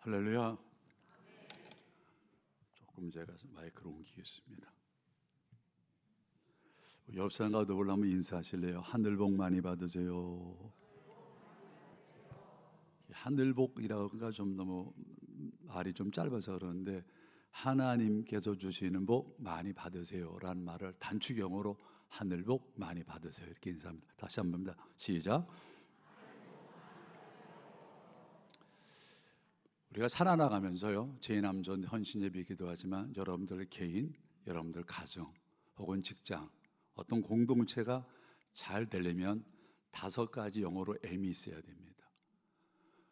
할렐루야. 조금 제가 마이크를 옮기겠습니다. 옆 사람과 더불어 한번 인사하실래요? 하늘 복 많이 받으세요. 하늘 복이라고가 좀 너무 말이 좀 짧아서 그러는데, 하나님께서 주시는 복 많이 받으세요라는 말을 단축형으로 하늘 복 많이 받으세요 이렇게 인사합니다. 다시 한번입니다. 시작. 우리가 살아나가면서요, 제2남전 헌신예배 기도하지만 여러분들 개인, 여러분들 가정 혹은 직장, 어떤 공동체가 잘 되려면 5가지 영어로 M이 있어야 됩니다.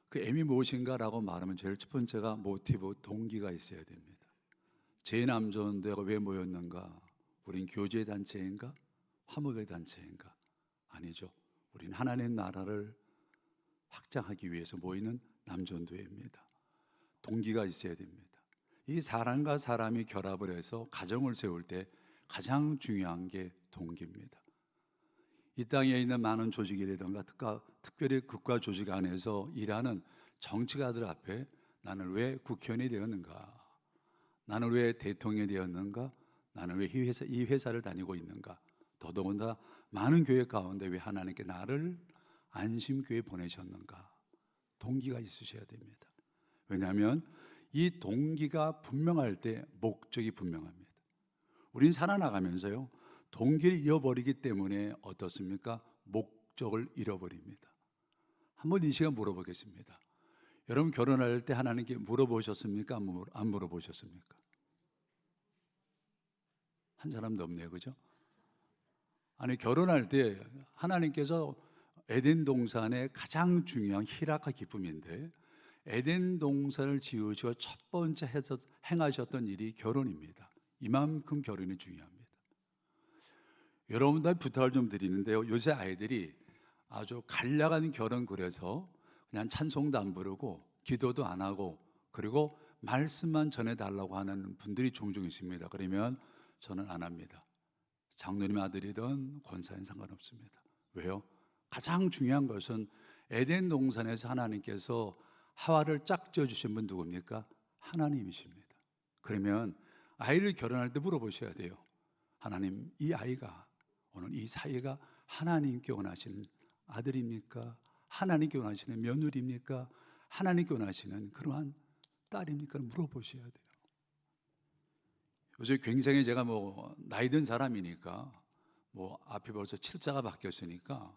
그 M이 무엇인가라고 말하면 제일 첫 번째가 모티브, 동기가 있어야 됩니다. 제2남전대가 왜 모였는가? 우린 교제 단체인가? 화목의 단체인가? 아니죠. 우린 하나님의 나라를 확장하기 위해서 모이는 남전도회입니다. 동기가 있어야 됩니다. 이 사람과 사람이 결합을 해서 가정을 세울 때 가장 중요한 게 동기입니다. 이 땅에 있는 많은 조직이라든가 특별히 국가 조직 안에서 일하는 정치가들 앞에 나는 왜 국회의원이 되었는가? 나는 왜 대통령이 되었는가? 나는 왜 이 회사를 다니고 있는가? 더더군다나 많은 교회 가운데 왜 하나님께 나를 안심교회에 보내셨는가? 동기가 있으셔야 됩니다. 왜냐하면 이 동기가 분명할 때 목적이 분명합니다. 우린 살아나가면서요, 동기를 잃어버리기 때문에 어떻습니까? 목적을 잃어버립니다. 한번 이 시간 물어보겠습니다. 여러분 결혼할 때 하나님께 물어보셨습니까? 안 물어보셨습니까? 한 사람도 없네요, 그죠? 아니, 결혼할 때 하나님께서 에덴 동산의 가장 중요한 희락과 기쁨인데, 에덴 동산을 지으시고 첫 번째 행하셨던 일이 결혼입니다. 이만큼 결혼이 중요합니다. 여러분들 부탁을 좀 드리는데요, 요새 아이들이 아주 간략한 결혼, 그래서 그냥 찬송도 안 부르고 기도도 안 하고 그리고 말씀만 전해달라고 하는 분들이 종종 있습니다. 그러면 저는 안 합니다. 장로님 아들이든 권사인 상관없습니다. 왜요? 가장 중요한 것은 에덴 동산에서 하나님께서 하와를 짝지어 주신 분 누굽니까? 하나님이십니다. 그러면 아이를 결혼할 때 물어보셔야 돼요. 하나님, 이 아이가, 오늘 이 사이가 하나님께 원하시는 아들입니까? 하나님께 원하시는 며느리입니까? 하나님께 원하시는 그러한 딸입니까? 물어보셔야 돼요. 요새 굉장히 제가 나이 든 사람이니까 앞이 벌써 7자가 바뀌었으니까,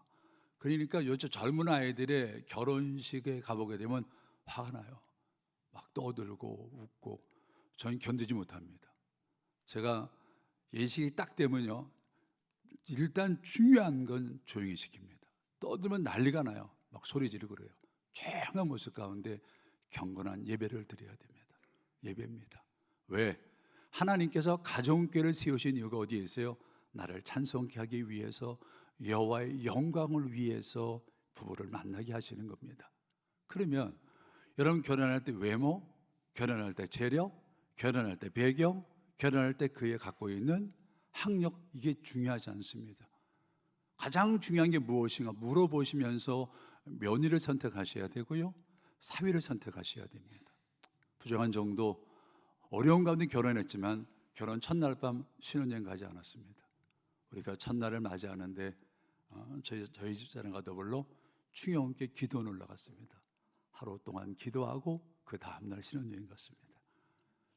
그러니까 요즘 젊은 아이들의 결혼식에 가보게 되면 화가 나요. 막 떠들고 웃고 저는 견디지 못합니다. 제가 예식이 딱 되면요, 일단 중요한 건 조용히 시킵니다. 떠들면 난리가 나요. 막 소리 지르고 그래요. 조용한 모습 가운데 경건한 예배를 드려야 됩니다. 예배입니다. 왜? 하나님께서 가정교회를 세우신 이유가 어디에 있어요? 나를 찬송케 하기 위해서, 여호와의 영광을 위해서 부부를 만나게 하시는 겁니다. 그러면 여러분 결혼할 때 외모, 결혼할 때 재력, 결혼할 때 배경, 결혼할 때 그에 갖고 있는 학력, 이게 중요하지 않습니다. 가장 중요한 게 무엇인가 물어보시면서 며느리를 선택하셔야 되고요, 사위를 선택하셔야 됩니다. 부정한 정도 어려운 가운데 결혼했지만 결혼 첫날 밤 신혼여행 가지 않았습니다. 우리가 첫날을 맞이하는데 저희 집사람과 더불어 충영께 기도는 올라갔습니다. 하루 동안 기도하고 그 다음날 신혼여행 갔습니다.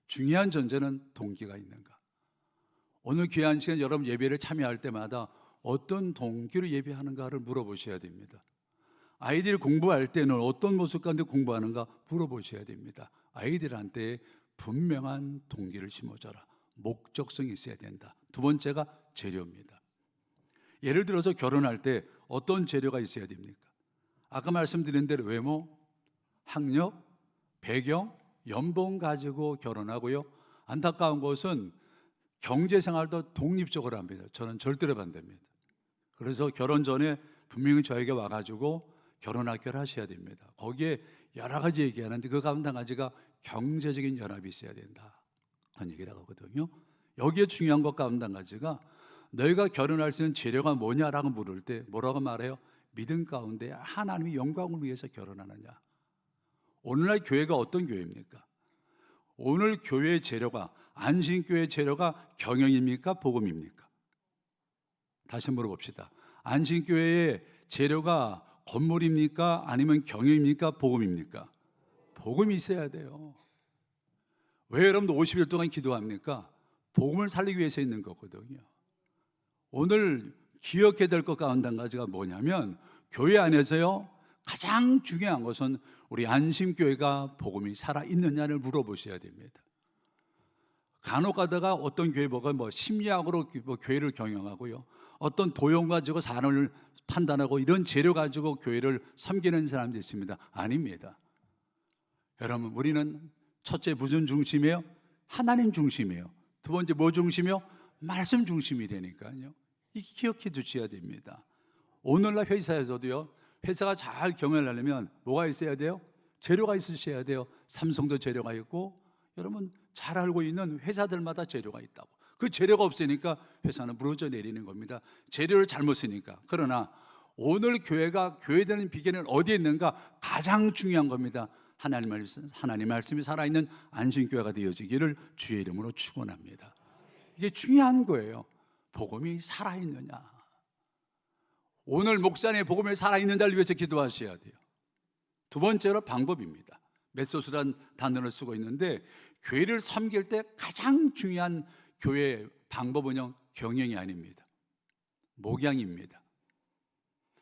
중요한 전제는 동기가 있는가. 오늘 귀한 시간 여러분 예배를 참여할 때마다 어떤 동기로 예배하는가를 물어보셔야 됩니다. 아이들이 공부할 때는 어떤 모습 가운데 공부하는가 물어보셔야 됩니다. 아이들한테 분명한 동기를 심어줘라. 목적성이 있어야 된다. 두 번째가 재료입니다. 예를 들어서 결혼할 때 어떤 재료가 있어야 됩니까? 아까 말씀드린 대로 외모, 학력, 배경, 연봉 가지고 결혼하고요, 안타까운 것은 경제생활도 독립적으로 합니다. 저는 절대로 반대입니다. 그래서 결혼 전에 분명히 저에게 와가지고 결혼학교를 하셔야 됩니다. 거기에 여러 가지 얘기하는데 그 가운데 한 가지가 경제적인 연합이 있어야 된다, 그런 얘기를 하거든요. 여기에 중요한 것 가운데 한 가지가 너희가 결혼할 수 있는 재료가 뭐냐라고 물을 때 뭐라고 말해요? 믿음 가운데 하나님의 영광을 위해서 결혼하느냐. 오늘날 교회가 어떤 교회입니까? 오늘 교회의 재료가, 안신교회의 재료가 경영입니까? 복음입니까? 다시 물어봅시다. 안신교회의 재료가 건물입니까? 아니면 경영입니까? 복음입니까? 복음이 있어야 돼요. 왜 여러분들 50일 동안 기도합니까? 복음을 살리기 위해서 있는 거거든요. 오늘 기억해야 될 것 가운데 한 가지가 뭐냐면, 교회 안에서요, 가장 중요한 것은 우리 안심교회가 복음이 살아있느냐를 물어보셔야 됩니다. 간혹 가다가 어떤 교회 보고 심리학으로 교회를 경영하고요, 어떤 도용 가지고 사람을 판단하고 이런 재료 가지고 교회를 섬기는 사람도 있습니다. 아닙니다. 여러분, 우리는 첫째 무슨 중심이에요? 하나님 중심이에요. 두 번째 뭐 중심이요? 말씀 중심이 되니까요. 이게 기억해 두셔야 됩니다. 오늘날 회사에서도요, 회사가 잘 경영을 하려면 뭐가 있어야 돼요? 재료가 있으셔야 돼요. 삼성도 재료가 있고, 여러분 잘 알고 있는 회사들마다 재료가 있다고. 그 재료가 없으니까 회사는 무너져 내리는 겁니다. 재료를 잘못 쓰니까. 그러나 오늘 교회가 교회되는 비결은 어디에 있는가? 가장 중요한 겁니다. 하나님 말씀이 살아있는 안신교회가 되어지기를 주의 이름으로 축원합니다. 이게 중요한 거예요. 복음이 살아있느냐. 오늘 목사님의 복음이 살아있는 자를 위해서 기도하셔야 돼요. 두 번째로 방법입니다. 메소스란 단어를 쓰고 있는데, 교회를 섬길 때 가장 중요한 교회 방법은요, 경영이 아닙니다. 목양입니다.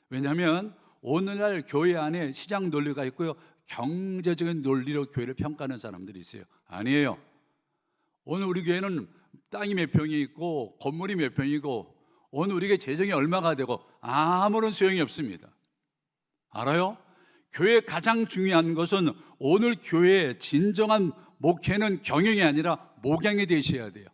왜냐하면 오늘날 교회 안에 시장 논리가 있고요, 경제적인 논리로 교회를 평가하는 사람들이 있어요. 아니에요. 오늘 우리 교회는 땅이 몇 평이 있고 건물이 몇 평이고 오늘 우리에게 재정이 얼마가 되고 아무런 소용이 없습니다. 알아요? 교회의 가장 중요한 것은 오늘 교회의 진정한 목회는 경영이 아니라 목양이 되셔야 돼요.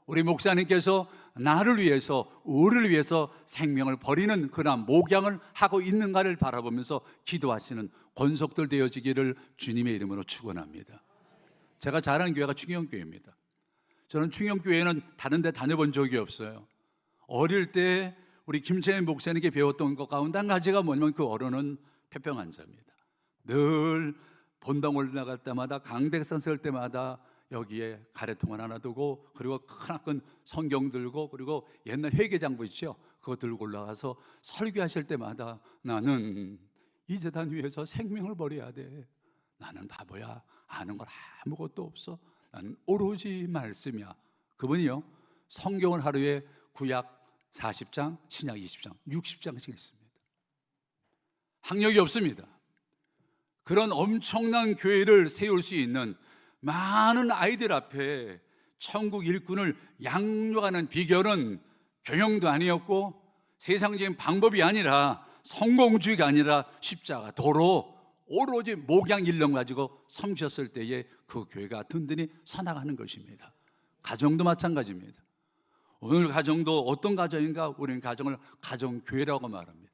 우리 목사님께서 나를 위해서, 우리를 위해서 생명을 버리는 그런 목양을 하고 있는가를 바라보면서 기도하시는 권속들 되어지기를 주님의 이름으로 축원합니다. 제가 자라는 교회가 충영교회입니다. 저는 충영교회는 다른 데 다녀본 적이 없어요. 어릴 때 우리 김채연 목사님께 배웠던 것 가운데 한 가지가 뭐냐면, 그 어른은 폐병환자입니다. 늘 본당 올라갈 때마다, 강백산 설 때마다 여기에 가래통을 하나 두고, 그리고 크나큰 성경 들고, 그리고 옛날 회계장부 있죠, 그거 들고 올라가서 설교하실 때마다 나는 이 제단 위에서 생명을 버려야 돼. 나는 바보야. 아는 걸 아무것도 없어. 나는 오로지 말씀이야. 그분이요, 성경을 하루에 구약 40장, 신약 20장, 60장씩 읽습니다. 학력이 없습니다. 그런 엄청난 교회를 세울 수 있는 많은 아이들 앞에 천국 일꾼을 양육하는 비결은 경영도 아니었고 세상적인 방법이 아니라 성공주의가 아니라 십자가 도로 오로지 목양 일념 가지고 섬기셨을 때에 그 교회가 든든히 서나가는 것입니다. 가정도 마찬가지입니다. 오늘 가정도 어떤 가정인가? 우리는 가정을 가정교회라고 말합니다.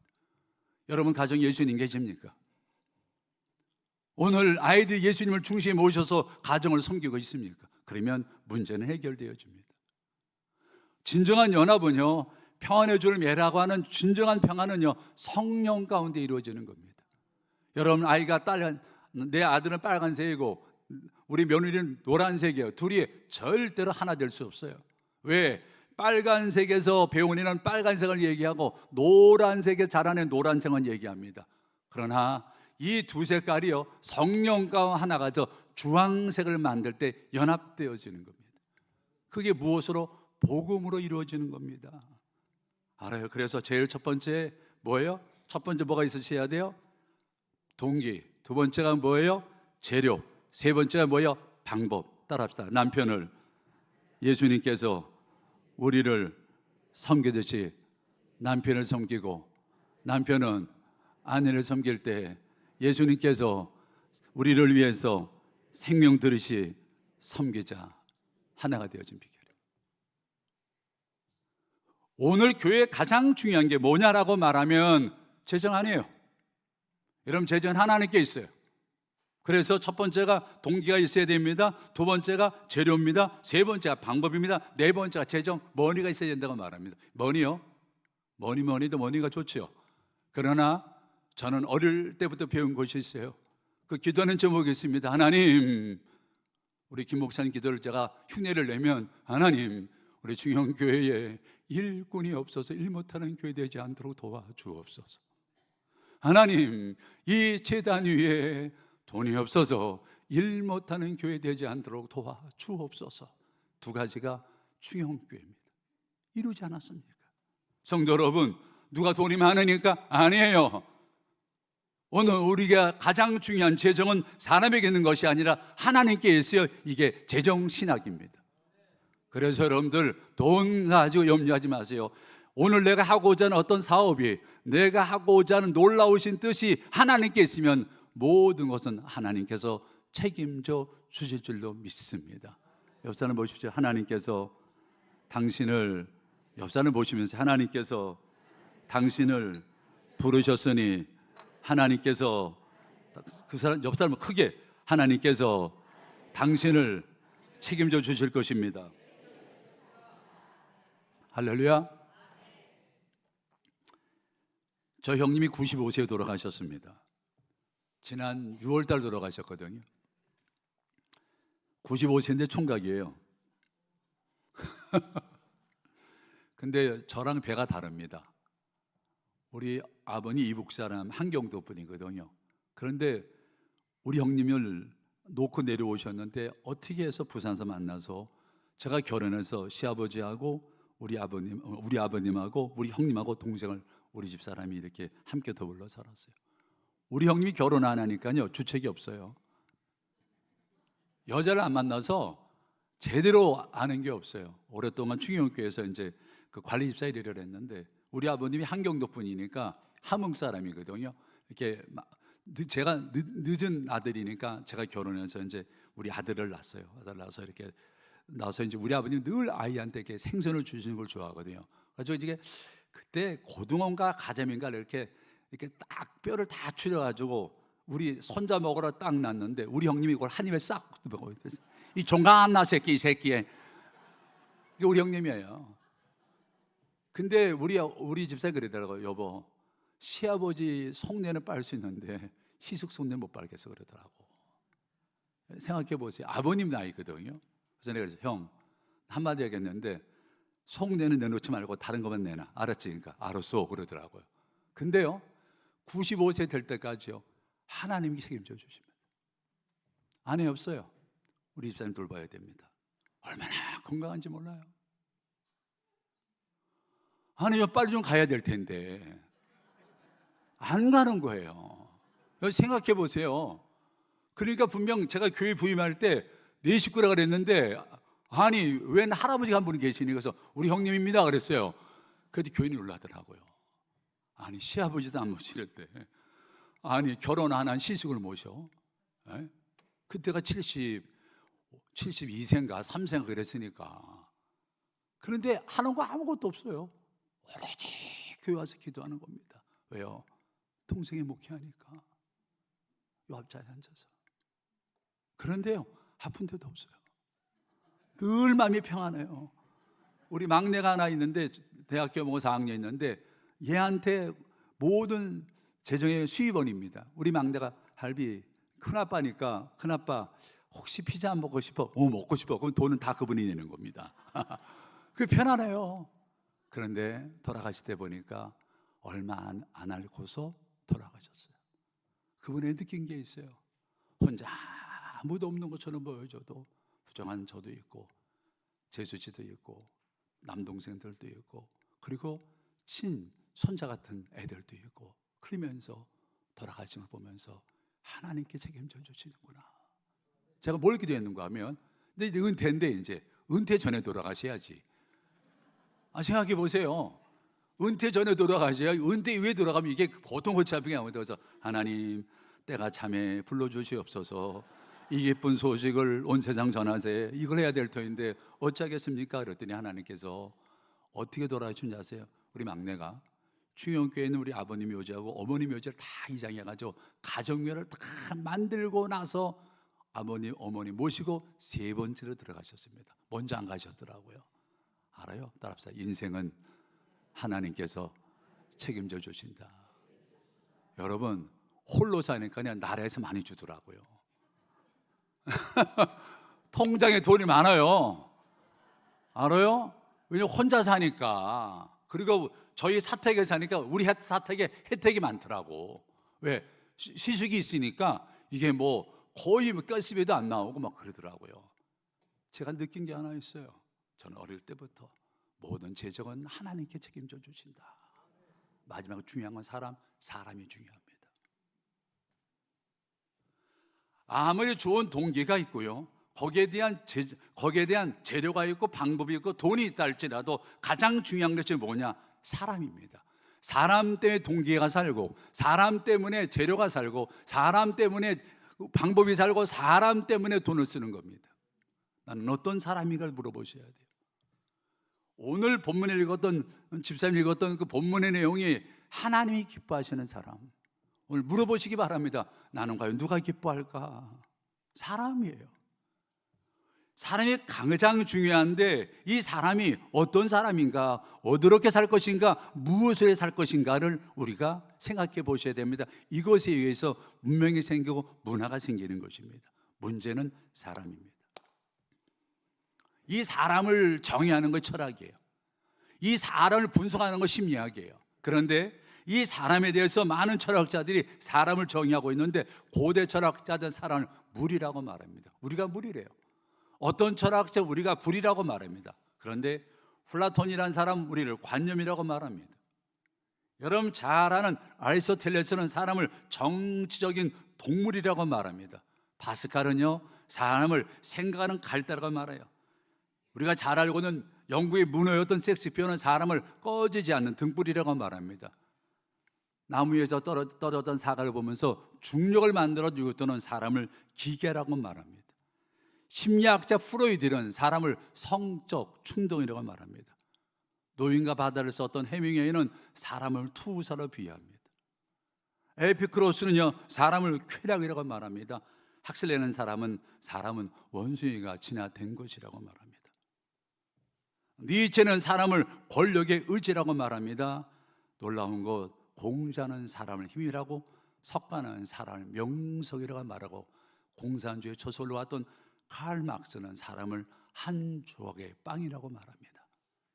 여러분 가정 예수님 계십니까? 오늘 아이들 예수님을 중심에 모셔서 가정을 섬기고 있습니까? 그러면 문제는 해결되어집니다. 진정한 연합은요, 평안의 주를 매라고 하는 진정한 평안은요, 성령 가운데 이루어지는 겁니다. 여러분 아이가 내 아들은 빨간색이고 우리 며느리는 노란색이에요. 둘이 절대로 하나 될 수 없어요. 왜? 빨간색에서 배운 이는 빨간색을 얘기하고 노란색에 자라는 노란색은 얘기합니다. 그러나 이 두 색깔이요, 성령과 하나가 더 주황색을 만들 때 연합되어지는 겁니다. 그게 무엇으로? 복음으로 이루어지는 겁니다. 알아요? 그래서 제일 첫 번째 뭐예요? 첫 번째 뭐가 있으셔야 돼요? 동기. 두 번째가 뭐예요? 재료. 세 번째가 뭐예요? 방법. 따라합시다. 남편을 예수님께서 우리를 섬기듯이 남편을 섬기고, 남편은 아내를 섬길 때 예수님께서 우리를 위해서 생명 들으시 섬기자. 하나가 되어진 비결이에요. 오늘 교회에 가장 중요한 게 뭐냐라고 말하면 재정 아니에요. 여러분 재정은 하나님께 있어요. 그래서 첫 번째가 동기가 있어야 됩니다. 두 번째가 재료입니다. 세 번째가 방법입니다. 네 번째가 재정, 머니가 있어야 된다고 말합니다. 머니요? 머니도 머니가 좋죠. 그러나 저는 어릴 때부터 배운 것이 있어요. 그 기도하는 제목이 있습니다. 하나님, 우리 김 목사님 기도를 제가 흉내를 내면, 하나님, 우리 중형교회에 일꾼이 없어서 일 못하는 교회 되지 않도록 도와주옵소서. 하나님, 이 제단 위에 돈이 없어서 일 못하는 교회 되지 않도록 도와주옵소서. 두 가지가 중형교회입니다. 이루지 않았습니까? 성도 여러분, 누가 돈이 많으니까? 아니에요. 오늘 우리가 가장 중요한 재정은 사람에게 있는 것이 아니라 하나님께 있어요. 이게 재정신학입니다. 그래서 여러분들 돈 가지고 염려하지 마세요. 오늘 내가 하고자 하는 어떤 사업이, 내가 하고자 하는 놀라우신 뜻이 하나님께 있으면 모든 것은 하나님께서 책임져 주실 줄로 믿습니다. 옆 사람 보십시오. 하나님께서 당신을, 옆 사람 보시면서 하나님께서 당신을 부르셨으니 하나님께서, 그 사람 옆 사람은 크게, 하나님께서 당신을 책임져 주실 것입니다. 할렐루야. 저 형님이 95세에 돌아가셨습니다. 지난 6월달 돌아가셨거든요. 95세인데 총각이에요. 근데 저랑 배가 다릅니다. 우리 아버님 이북 사람 한경도 분이거든요. 그런데 우리 형님을 놓고 내려오셨는데 어떻게 해서 부산에서 만나서 제가 결혼해서 시아버지하고 우리 아버님하고 우리 형님하고 동생을 우리 집 사람이 이렇게 함께 더불어 살았어요. 우리 형님이 결혼 안 하니까요, 주책이 없어요. 여자를 안 만나서 제대로 아는 게 없어요. 오랫동안 충영교회에서 이제 그 관리 집사 일을 했는데, 우리 아버님이 한경도 분이니까 함흥 사람이거든요. 이렇게 제가 늦은 아들이니까 제가 결혼해서 이제 우리 아들을 낳았어요. 아들 낳아서 이렇게 나서 이제 우리 아버님 늘 아이한테 이렇게 생선을 주시는 걸 좋아하거든요. 그래서 이게 그때 고등어인가 가자미인가 이렇게 딱 뼈를 다 추려가지고 우리 손자 먹으러 딱 놨는데 우리 형님이 그걸 한 입에 싹 먹어요. 이 종갓나 새끼 이 새끼에, 이게 우리 형님이에요. 근데 우리 집사에 그러더라고요. 여보, 시아버지 속내는 빨 수 있는데 시숙 속내 못 빨겠어 그러더라고. 생각해 보세요. 아버님 나이거든요. 그래서 내가 그래서 형 한마디 하겠는데 속내는 내놓지 말고 다른 것만 내놔. 알았지? 그러니까 알았어 그러더라고요. 근데요, 95세 될 때까지요, 하나님이 책임져 주십니다. 아내 없어요. 우리 집사님 돌봐야 됩니다. 얼마나 건강한지 몰라요. 아니요, 빨리 좀 가야 될 텐데 안 가는 거예요. 생각해 보세요. 그러니까 분명 제가 교회 부임할 때 네 식구라 그랬는데, 아니 웬 할아버지가 한 분이 계시니, 그래서 우리 형님입니다 그랬어요. 그래도 교인이 놀라더라고요. 아니 시아버지도 안 모시는데, 아니 결혼 안 한 시숙을 모셔? 에? 그때가 72세인가 3세인가 그랬으니까. 그런데 하는 거 아무것도 없어요. 오로지 교회 와서 기도하는 겁니다. 왜요? 동생이 목회하니까. 요 앞자리에 앉아서. 그런데요, 아픈 데도 없어요. 늘 마음이 평안해요. 우리 막내가 하나 있는데, 대학교 뭐 4학년 있는데, 얘한테 모든 재정의 수입원입니다. 우리 막내가 할비, 큰아빠니까, 큰아빠 혹시 피자 안 먹고 싶어? 먹고 싶어. 그럼 돈은 다 그분이 내는 겁니다. 그게 편안해요. 그런데 돌아가실 때 보니까 얼마 안 앓고서 돌아가셨어요. 그분이 느낀 게 있어요. 혼자 아무도 없는 것처럼 보여줘도 부정한 저도 있고, 재수씨도 있고, 남동생들도 있고, 그리고 손자 같은 애들도 있고, 그러면서 돌아가심을 보면서 하나님께 책임져 주시는구나. 제가 뭘 기도했는가 하면, 근데 이제 은퇴인데 이제 은퇴 전에 돌아가셔야지. 생각해 보세요. 은퇴 전에 돌아가셔야. 은퇴 이후에 돌아가면 이게 보통 고치 아프게 하면, 그래서 하나님 때가 참에 불러주시옵소서. 이 기쁜 소식을 온 세상 전하세. 이걸 해야 될 터인데 어쩌겠습니까? 그랬더니 하나님께서 어떻게 돌아가신지 아세요? 우리 막내가 충영교회 있는 우리 아버님 묘지하고 어머님 묘지를 다 이장해가지고 가정묘를 다 만들고 나서 아버님 어머니 모시고 3번째로 들어가셨습니다. 먼저 안 가셨더라고요. 알아요? 따라합시다. 인생은 하나님께서 책임져 주신다. 여러분, 홀로 사니까 그냥 나라에서 많이 주더라고요. 통장에 돈이 많아요. 알아요? 왜냐면 혼자 사니까. 그리고 저희 사택에 사니까 우리 사택에 혜택이 많더라고. 왜? 시숙이 있으니까 이게 뭐 거의 껴씹에도 안 나오고 막 그러더라고요. 제가 느낀 게 하나 있어요. 저는 어릴 때부터 모든 재정은 하나님께 책임져 주신다. 마지막으로 중요한 건 사람이 중요합니다. 아무리 좋은 동기가 있고요, 거기에 대한 재료가 있고 방법이 있고 돈이 있다 할지라도 가장 중요한 것이 뭐냐? 사람입니다. 사람 때문에 동기가 살고, 사람 때문에 재료가 살고, 사람 때문에 방법이 살고, 사람 때문에 돈을 쓰는 겁니다. 나는 어떤 사람인가를 물어보셔야 돼요. 오늘 본문을 읽었던, 집사님 읽었던 그 본문의 내용이 하나님이 기뻐하시는 사람, 오늘 물어보시기 바랍니다. 나는 과연 누가 기뻐할까? 사람이에요. 사람이 가장 중요한데, 이 사람이 어떤 사람인가, 어떻게 살 것인가, 무엇을 살 것인가를 우리가 생각해 보셔야 됩니다. 이것에 의해서 문명이 생기고 문화가 생기는 것입니다. 문제는 사람입니다. 이 사람을 정의하는 것 철학이에요. 이 사람을 분석하는 것 심리학이에요. 그런데 이 사람에 대해서 많은 철학자들이 사람을 정의하고 있는데, 고대 철학자들 사람을 물이라고 말합니다. 우리가 물이래요. 어떤 철학자 우리가 불이라고 말합니다. 그런데 플라톤이라는 사람은 우리를 관념이라고 말합니다. 여러분 잘 아는 아리스토텔레스는 사람을 정치적인 동물이라고 말합니다. 파스칼은요, 사람을 생각하는 갈대라고 말해요. 우리가 잘 알고는 영국의 문어였던 섹스피어는 사람을 꺼지지 않는 등불이라고 말합니다. 나무 위에서 떨어졌던 사과를 보면서 중력을 만들어주고 있던 사람을 기계라고 말합니다. 심리학자 프로이드는 사람을 성적 충동이라고 말합니다. 노인과 바다를 썼던 해밍웨이는 사람을 투사로 비유합니다. 에피크로스는요, 사람을 쾌락이라고 말합니다. 학슬레는 사람은 원숭이가 진화된 것이라고 말합니다. 니체는 사람을 권력의 의지라고 말합니다. 놀라운 것, 공자는 사람을 힘이라고, 석가는 사람을 명석이라고 말하고, 공산주의 초설로 왔던 칼 막스는 사람을 한 조각의 빵이라고 말합니다.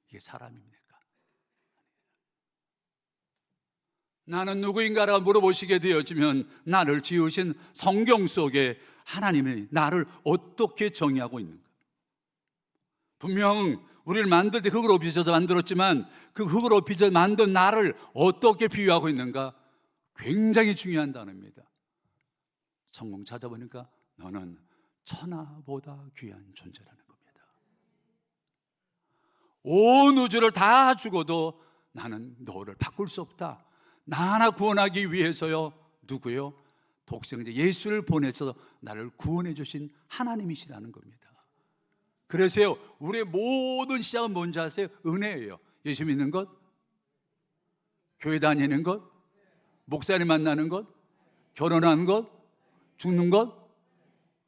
이게 사람입니까? 나는 누구인가라고 물어보시게 되어지면, 나를 지으신 성경 속에 하나님이 나를 어떻게 정의하고 있는가? 분명 우리를 만들 때 흙으로 빚어서 만들었지만, 그 흙으로 빚어 만든 나를 어떻게 비유하고 있는가? 굉장히 중요한 단어입니다. 성경 찾아보니까 너는 천하보다 귀한 존재라는 겁니다. 온 우주를 다 죽어도 나는 너를 바꿀 수 없다. 나 하나 구원하기 위해서요, 누구요? 독생자 예수를 보내서 나를 구원해 주신 하나님이시라는 겁니다. 그래서요, 우리의 모든 시작은 뭔지 아세요? 은혜예요. 예수 믿는 것, 교회 다니는 것, 목사님 만나는 것, 결혼하는 것, 죽는 것,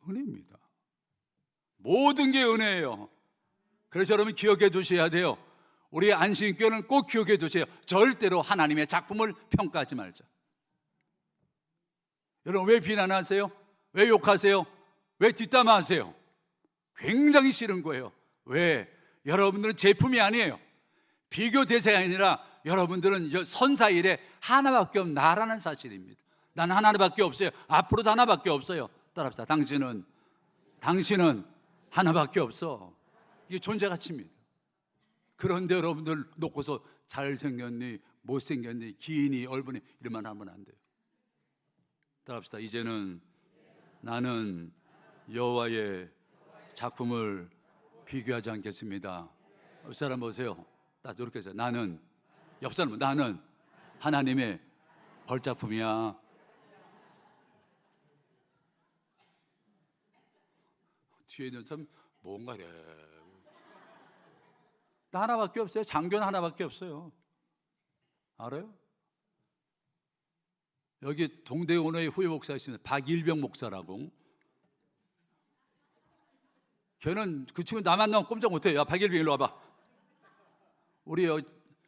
은혜입니다. 모든 게 은혜예요. 그래서 여러분 기억해 두셔야 돼요. 우리 안식교회는 꼭 기억해 두세요. 절대로 하나님의 작품을 평가하지 말자. 여러분 왜 비난하세요? 왜 욕하세요? 왜 뒷담화하세요? 굉장히 싫은 거예요. 왜? 여러분들은 제품이 아니에요. 비교 대상이 아니라 여러분들은 선사일에 하나밖에 없는 나라는 사실입니다. 난 하나밖에 없어요. 앞으로도 하나밖에 없어요. 따라합시다. 당신은 하나밖에 없어. 이게 존재 가치입니다. 그런데 여러분들 놓고서 잘생겼니, 못생겼니, 기인이, 얼굴이 이러면 하면 안 돼요. 따라합시다. 이제는 나는 여호와의 작품을 비교하지 않겠습니다. 옆 사람 보세요. 딱 이렇게 해서 옆 사람은 나는 하나님의 벌작품이야. 뒤에 있는 사람 뭔가 래. 나 하나밖에 없어요. 장교는 하나밖에 없어요. 알아요? 여기 동대원의 후임 목사 있습니다. 박일병 목사라고. 걔는 그 친구 나 만나면 꼼짝 못해요. 야, 박일병 일로 와봐. 우리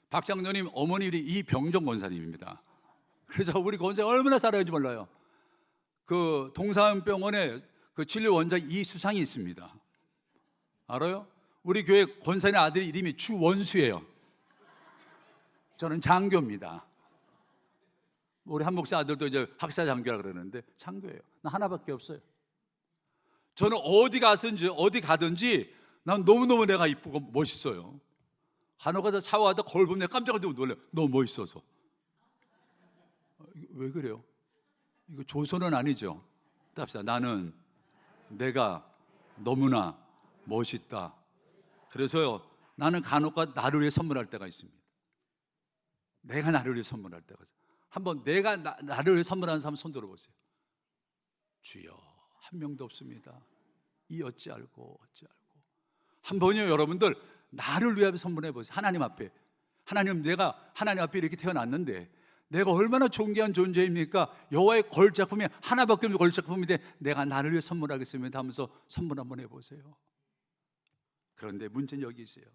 박 장로님 어머니 이병정 권사님입니다. 그래서 우리 권사님 얼마나 잘하는지 몰라요. 그 동산병원에 그 진료 원장 이수상이 있습니다. 알아요? 우리 교회 권사님 아들 이름이 주원수예요. 저는 장교입니다. 우리 한 목사 아들도 이제 학사 장교라 그러는데 장교예요. 나 하나밖에 없어요. 저는 어디 가든지 난 너무너무 내가 이쁘고 멋있어요. 간혹가다 샤워하다 거울 보면 깜짝 놀라요. 너무 멋있어서. 왜 그래요? 이거 조선은 아니죠. 답시다. 나는 내가 너무나 멋있다. 그래서요, 나는 간혹가 나를 위해 선물할 때가 있습니다. 내가 나를 위해 선물할 때가 있어요. 한번 내가 나를 위해 선물하는 사람 손 들어보세요. 주여, 한 명도 없습니다. 이 어찌알고 한 번요, 여러분들 나를 위해 선물해 보세요. 하나님 앞에. 하나님, 내가 하나님 앞에 이렇게 태어났는데 내가 얼마나 존귀한 존재입니까? 여호와의 걸작품이 하나밖에 없는 걸작품인데 내가 나를 위해 선물하겠습니다 하면서 선물 한번 해보세요. 그런데 문제는 여기 있어요.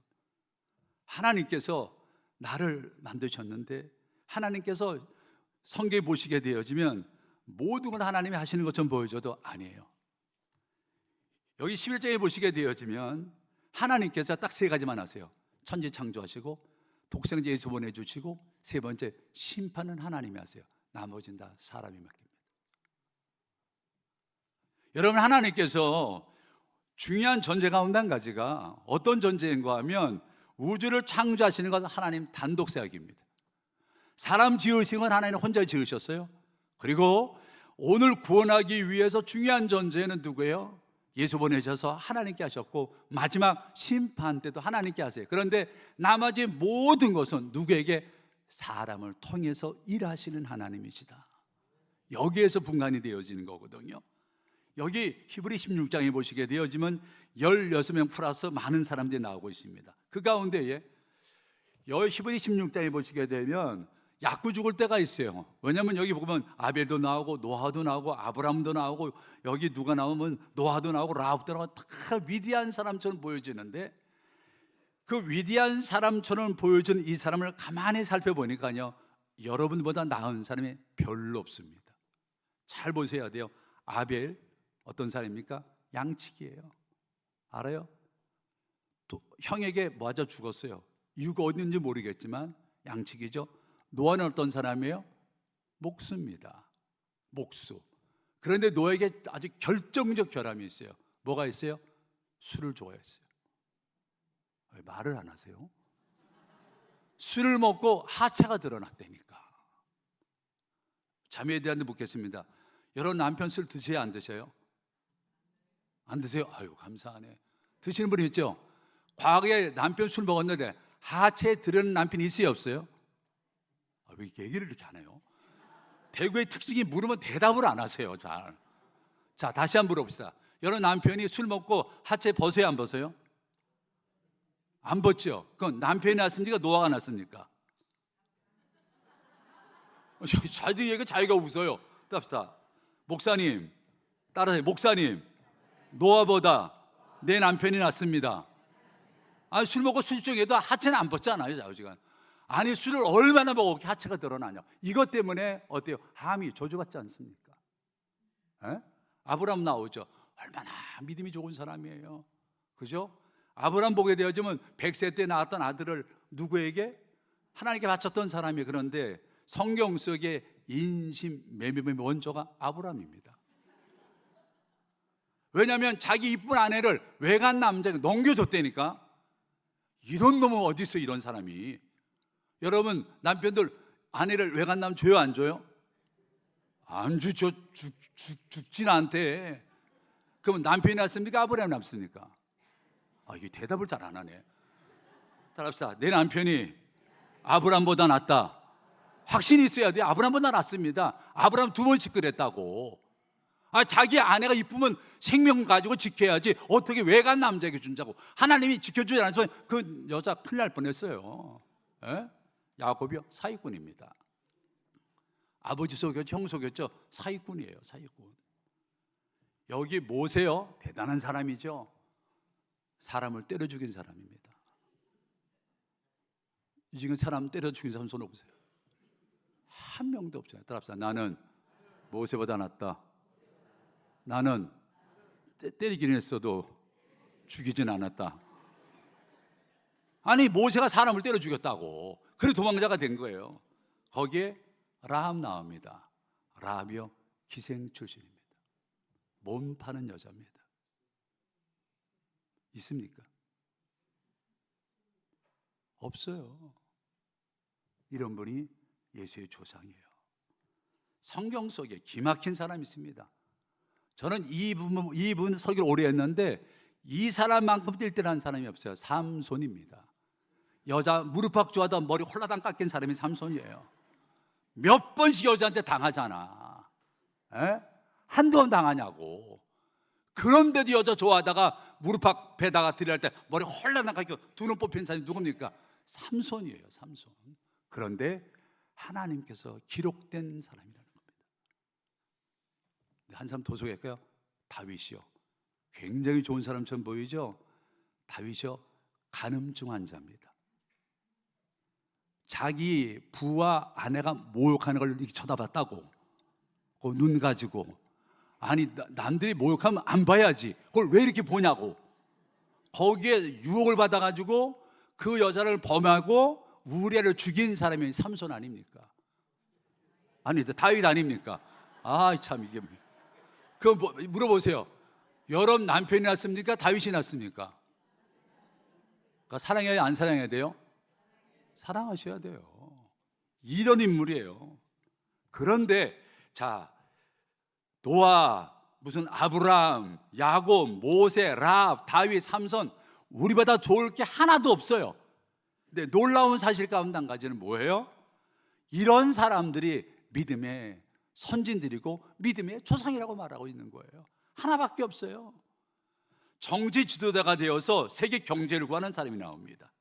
하나님께서 나를 만드셨는데 하나님께서 성경에 보시게 되어지면 모든 걸 하나님이 하시는 것처럼 보여줘도 아니에요. 여기 11장에 보시게 되어지면 하나님께서 딱 세 가지만 하세요. 천지 창조하시고 독생자 예수 보내주시고 세 번째 심판은 하나님이 하세요. 나머지는 다 사람이 맡깁니다. 여러분, 하나님께서 중요한 전제 가운데 한 가지가 어떤 전제인가 하면 우주를 창조하시는 것은 하나님 단독 사역입니다. 사람 지으신 건 하나님 혼자 지으셨어요. 그리고 오늘 구원하기 위해서 중요한 전제는 누구예요? 예수 보내셔서 하나님께 하셨고 마지막 심판 때도 하나님께 하세요. 그런데 나머지 모든 것은 누구에게? 사람을 통해서 일하시는 하나님이시다. 여기에서 분간이 되어지는 거거든요. 여기 히브리 16장에 보시게 되어지면 16명 플러스 많은 사람들이 나오고 있습니다. 그 가운데에 여기 히브리 16장에 보시게 되면 약구 죽을 때가 있어요. 왜냐하면 여기 보면 아벨도 나오고 노아도 나오고 아브라함도 나오고 여기 누가 나오면 노아도 나오고 라합도 나오고 다 위대한 사람처럼 보여지는데 그 위대한 사람처럼 보여지는 이 사람을 가만히 살펴보니까요, 여러분보다 나은 사람이 별로 없습니다. 잘 보셔야 돼요. 아벨 어떤 사람입니까? 양치기예요. 알아요? 또 형에게 맞아 죽었어요. 이유가 어딘지 모르겠지만 양치기죠. 노아는 어떤 사람이에요? 목수입니다. 목수. 그런데 노아에게 아주 결정적 결함이 있어요. 뭐가 있어요? 술을 좋아했어요. 왜 말을 안 하세요? 술을 먹고 하체가 드러났다니까. 자매에 대한 데 묻겠습니다. 여러분 남편 술 드세요, 안 드세요? 안 드세요? 아유, 감사하네. 드시는 분이 있죠? 과거에 남편 술 먹었는데 하체에 드러난 남편이 있어요, 없어요? 왜 얘기를 이렇게 안 해요? 대구의 특징이 물으면 대답을 안 하세요. 자, 다시 한번 물어봅시다. 여러분 남편이 술 먹고 하체 벗어요, 안 벗어요? 안 벗죠. 그건 남편이 났습니까? 노아가 났습니까? 자기 얘기가 자기가 웃어요. 답시다. 목사님, 따라해요. 목사님, 노아보다 내 남편이 낫습니다. 아니, 술 먹고 술중에도 하체는 안 벗잖아요, 자우지간. 아니, 술을 얼마나 먹었기 하체가 드러나냐. 이것 때문에 어때요? 함이 저주받지 않습니까? 에? 아브라함 나오죠. 얼마나 믿음이 좋은 사람이에요. 그죠? 아브라함 보게 되어지면 100세 때 낳았던 아들을 누구에게? 하나님께 바쳤던 사람이. 그런데 성경 속에 인심 매매의 원조가 아브라함입니다. 왜냐하면 자기 이쁜 아내를 외간 남자에게 넘겨줬다니까. 이런 놈은 어디 있어, 이런 사람이. 여러분 남편들 아내를 외간 남 줘요, 안 줘요? 안 주죠. 죽진 않대. 그럼 남편이 낫습니까? 아브라함이 낫습니까? 이게 대답을 잘 안 하네. 따라합시다. 내 남편이 아브라함보다 낫다. 확신이 있어야 돼. 아브라함보다 낫습니다. 아브라함 2번씩 그랬다고. 자기 아내가 이쁘면 생명 가지고 지켜야지 어떻게 외간 남자에게 준다고. 하나님이 지켜주지 않으면 그 여자 큰일 날 뻔했어요. 에? 야곱이요? 사기꾼입니다. 아버지 속였죠, 형 속였죠. 사기꾼이에요, 사기꾼. 여기 모세요? 대단한 사람이죠. 사람을 때려 죽인 사람입니다. 지금 사람 때려 죽인 사람 손 없으세요? 한 명도 없잖아요. 따라합시다. 나는 모세보다 낫다. 나는 때리긴 했어도 죽이진 않았다. 아니, 모세가 사람을 때려 죽였다고. 그래 도망자가 된 거예요. 거기에 라합 나옵니다. 라합이요, 기생 출신입니다. 몸 파는 여자입니다. 있습니까? 없어요. 이런 분이 예수의 조상이에요. 성경 속에 기막힌 사람이 있습니다. 저는 이분 설교를 오래 했는데 이 사람만큼 띨띨한 사람이 없어요. 삼손입니다. 여자 무릎팍 좋아하다 머리 홀라당 깎인 사람이 삼손이에요. 몇 번씩 여자한테 당하잖아. 에? 한두 번 당하냐고. 그런데도 여자 좋아하다가 무릎팍 배다가 들이할 때 머리 홀라당 깎이고 두 눈 뽑힌 사람이 누굽니까? 삼손이에요. 삼손. 그런데 하나님께서 기록된 사람이라는 겁니다. 한 사람 더 소개할까요? 다윗이요. 굉장히 좋은 사람처럼 보이죠? 다윗이요, 간음증 환자입니다. 자기 부와 아내가 모욕하는 걸 이렇게 쳐다봤다고, 그 눈 가지고. 아니, 남들이 모욕하면 안 봐야지, 그걸 왜 이렇게 보냐고. 거기에 유혹을 받아가지고 그 여자를 범하고 우리아를 죽인 사람이 삼손 아닙니까? 아니, 다윗 아닙니까? 아, 참, 이게 그거 물어보세요. 여러분 남편이 낫습니까? 다윗이 낫습니까? 그러니까 사랑해야 안 사랑해야 돼요? 사랑하셔야 돼요. 이런 인물이에요. 그런데 자, 노아, 무슨 아브라함, 야곱, 모세, 라합, 다윗, 삼손, 우리보다 좋을 게 하나도 없어요. 근데 놀라운 사실 가운데 한 가지는 뭐예요? 이런 사람들이 믿음의 선진들이고 믿음의 조상이라고 말하고 있는 거예요. 하나밖에 없어요. 정치 지도자가 되어서 세계 경제를 구하는 사람이 나옵니다.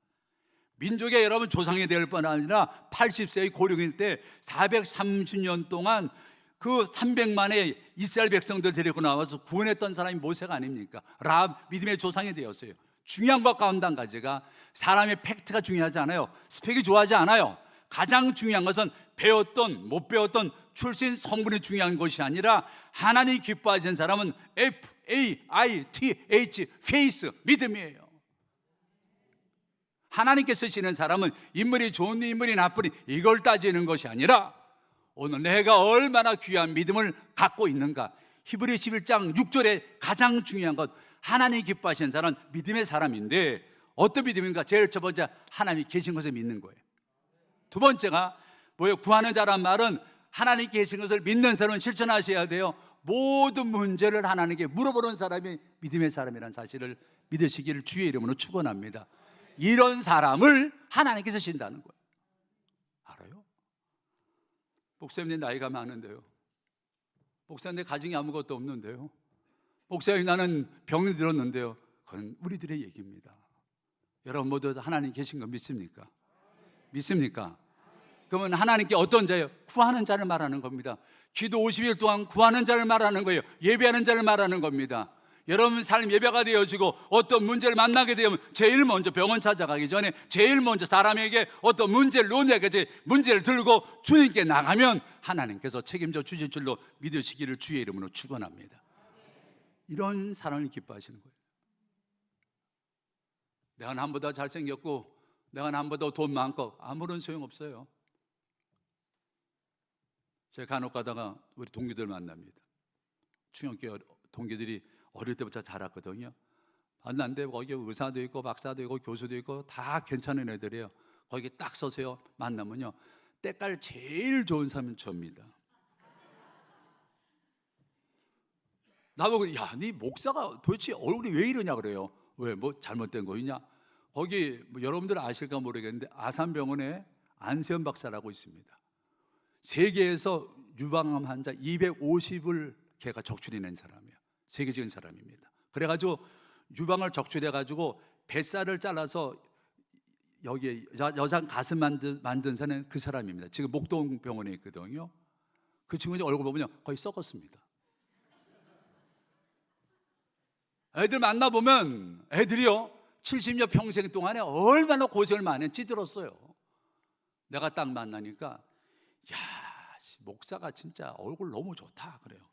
민족의 여러분 조상이 될 뿐 아니라 80세의 고령일 때 430년 동안 그 300만의 이스라엘 백성들 데리고 나와서 구원했던 사람이 모세가 아닙니까? 라합, 믿음의 조상이 되었어요. 중요한 것 가운데 한 가지가, 사람의 팩트가 중요하지 않아요. 스펙이 좋아하지 않아요. 가장 중요한 것은 배웠던 못 배웠던 출신 성분이 중요한 것이 아니라 하나님이 기뻐하시는 사람은 F-A-I-T-H, 페이스, 믿음이에요. 하나님께 쓰시는 사람은 인물이 좋은 인물이 나쁘니 이걸 따지는 것이 아니라 오늘 내가 얼마나 귀한 믿음을 갖고 있는가. 히브리 11장 6절에 가장 중요한 것, 하나님이 기뻐하시는 사람은 믿음의 사람인데 어떤 믿음인가? 제일 첫 번째, 하나님이 계신 것을 믿는 거예요. 두 번째가 뭐예요? 구하는 자란 말은 하나님 계신 것을 믿는 사람은 실천하셔야 돼요. 모든 문제를 하나님께 물어보는 사람이 믿음의 사람이라는 사실을 믿으시기를 주의 이름으로 축원합니다. 이런 사람을 하나님께서 신다는 거예요. 알아요? 목사님, 내 나이가 많은데요. 목사님, 내 가정이 아무것도 없는데요. 목사님, 나는 병이 들었는데요. 그건 우리들의 얘기입니다. 여러분 모두 하나님 계신 거 믿습니까? 믿습니까? 그러면 하나님께 어떤 자예요? 구하는 자를 말하는 겁니다. 기도 50일 동안 구하는 자를 말하는 거예요. 예배하는 자를 말하는 겁니다. 여러분 삶 예배가 되어지고 어떤 문제를 만나게 되면 제일 먼저 병원 찾아가기 전에 제일 먼저 사람에게 어떤 문제를 논의하게 문제를 들고 주님께 나가면 하나님께서 책임져 주실 줄로 믿으시기를 주의 이름으로 축원합니다. 이런 사람을 기뻐하시는 거예요. 내가 남보다 잘생겼고 내가 남보다 돈 많고 아무런 소용없어요. 제가 간혹 가다가 우리 동기들 만납니다. 중학교 동기들이 어릴 때부터 자랐거든요. 만났는데 거기 의사도 있고 박사도 있고 교수도 있고 다 괜찮은 애들이에요. 거기 딱 서세요. 만나면요, 때깔 제일 좋은 사람은 저입니다. 나보고, 야, 네 목사가 도대체 얼굴이 왜 이러냐 그래요. 왜, 뭐 잘못된 거 있냐? 거기 뭐 여러분들 아실까 모르겠는데 아산병원에 안세현 박사라고 있습니다. 세계에서 유방암 환자 250을 걔가 적출해낸 사람이에요. 세계적인 사람입니다. 그래가지고 유방을 적출해가지고 뱃살을 잘라서 여기에 여자 가슴 만든 사람은 그 사람입니다. 지금 목동병원에 있거든요. 그 친구 얼굴 보면 거의 썩었습니다. 애들 만나보면 애들이요 70년 평생 동안에 얼마나 고생을 많이 찌들었어요. 내가 딱 만나니까 야, 목사가 진짜 얼굴 너무 좋다 그래요.